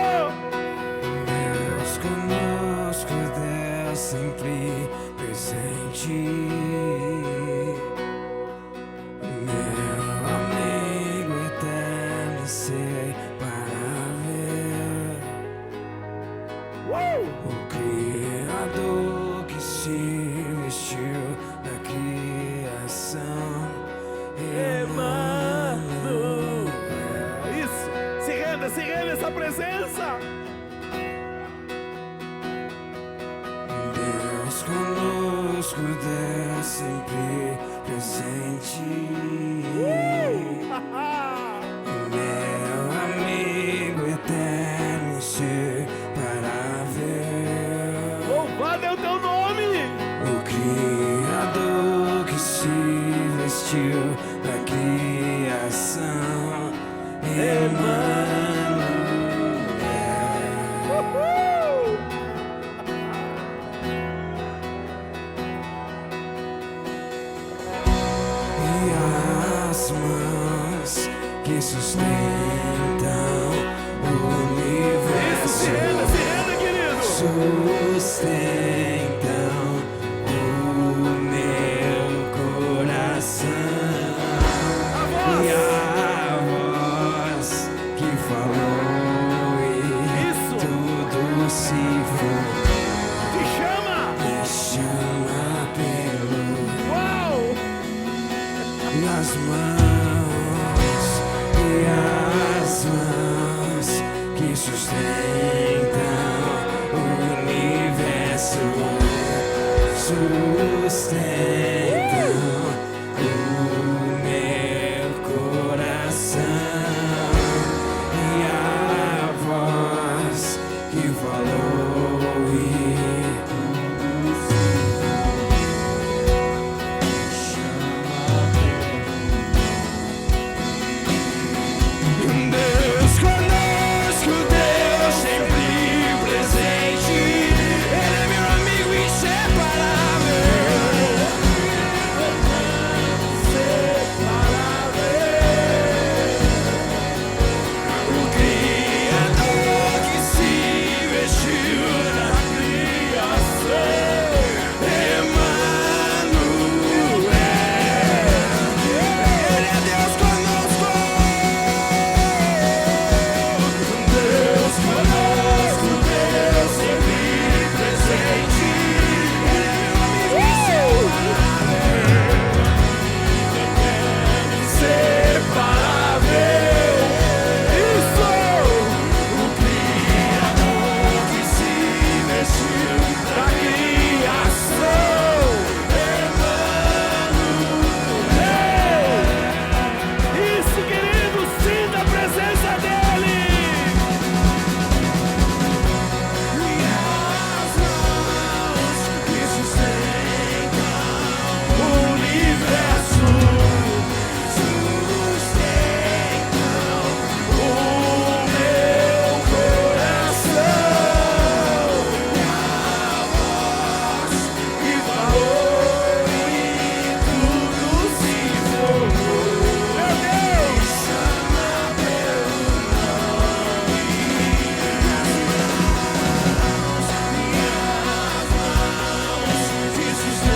Deus conosco, Deus sempre presente. Meu amigo eterno, inseparável. O Criador que se vestiu da criação. Emmanuel. Isso. Se renda essa presença. Deus conosco, Deus sempre presente. Meu amigo eterno, inseparável. Louvado é o teu nome. O Criador que se vestiu da criação. Emmanuel. E as mãos que sustentam o universo. Se renda, querido. Sustentam o meu coração. E a voz que falou e tudo se foi. Te chama. Me chama pelo Uau. nas mãos e as mãos que sustentam o universo, sustentam o meu coração. E a voz que falou e Deus conosco, Deus sempre presente. Ele é meu amigo inseparável. O Criador que se vestiu da criação. Emmanuel. Ele é Deus conosco. Deus conosco, Deus sempre presente. Ele é meu amigo inseparável. Isso! O Criador que se vestiu da criação. Emmanuel. Isso, querido. Sinta a presença dele. Minhas mãos que sustentam o universo, sustentam o meu coração. Minha voz que falou e tudo se formou. Meu Deus. Chama pelo que sustentam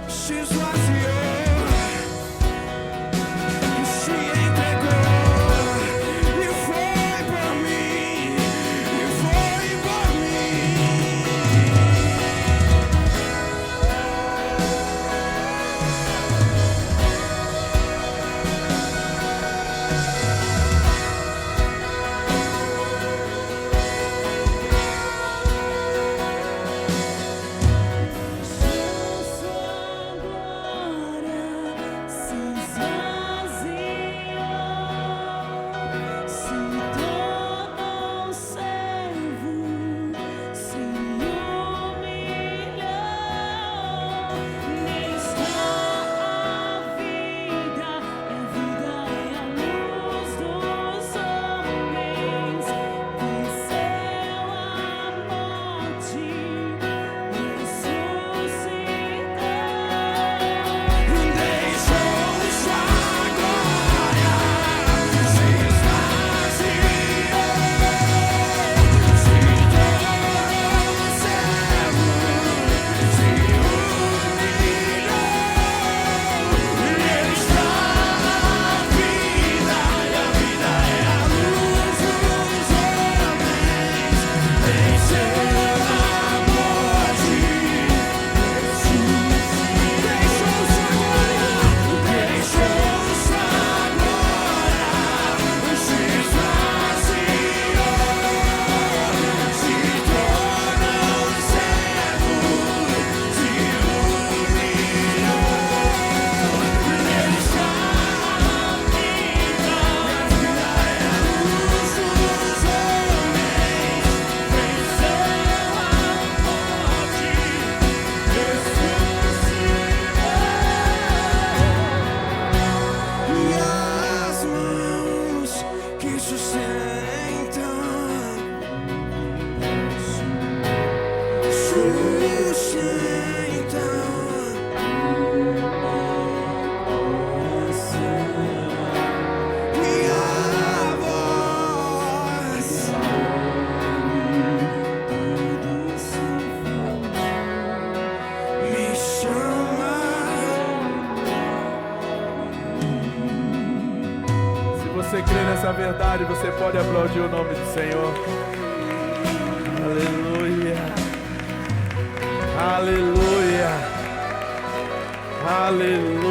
se esvaziou e se entregou e foi por mim, e foi por mim. você crê nessa verdade, você pode aplaudir o nome do Senhor. Aleluia. Aleluia. Aleluia.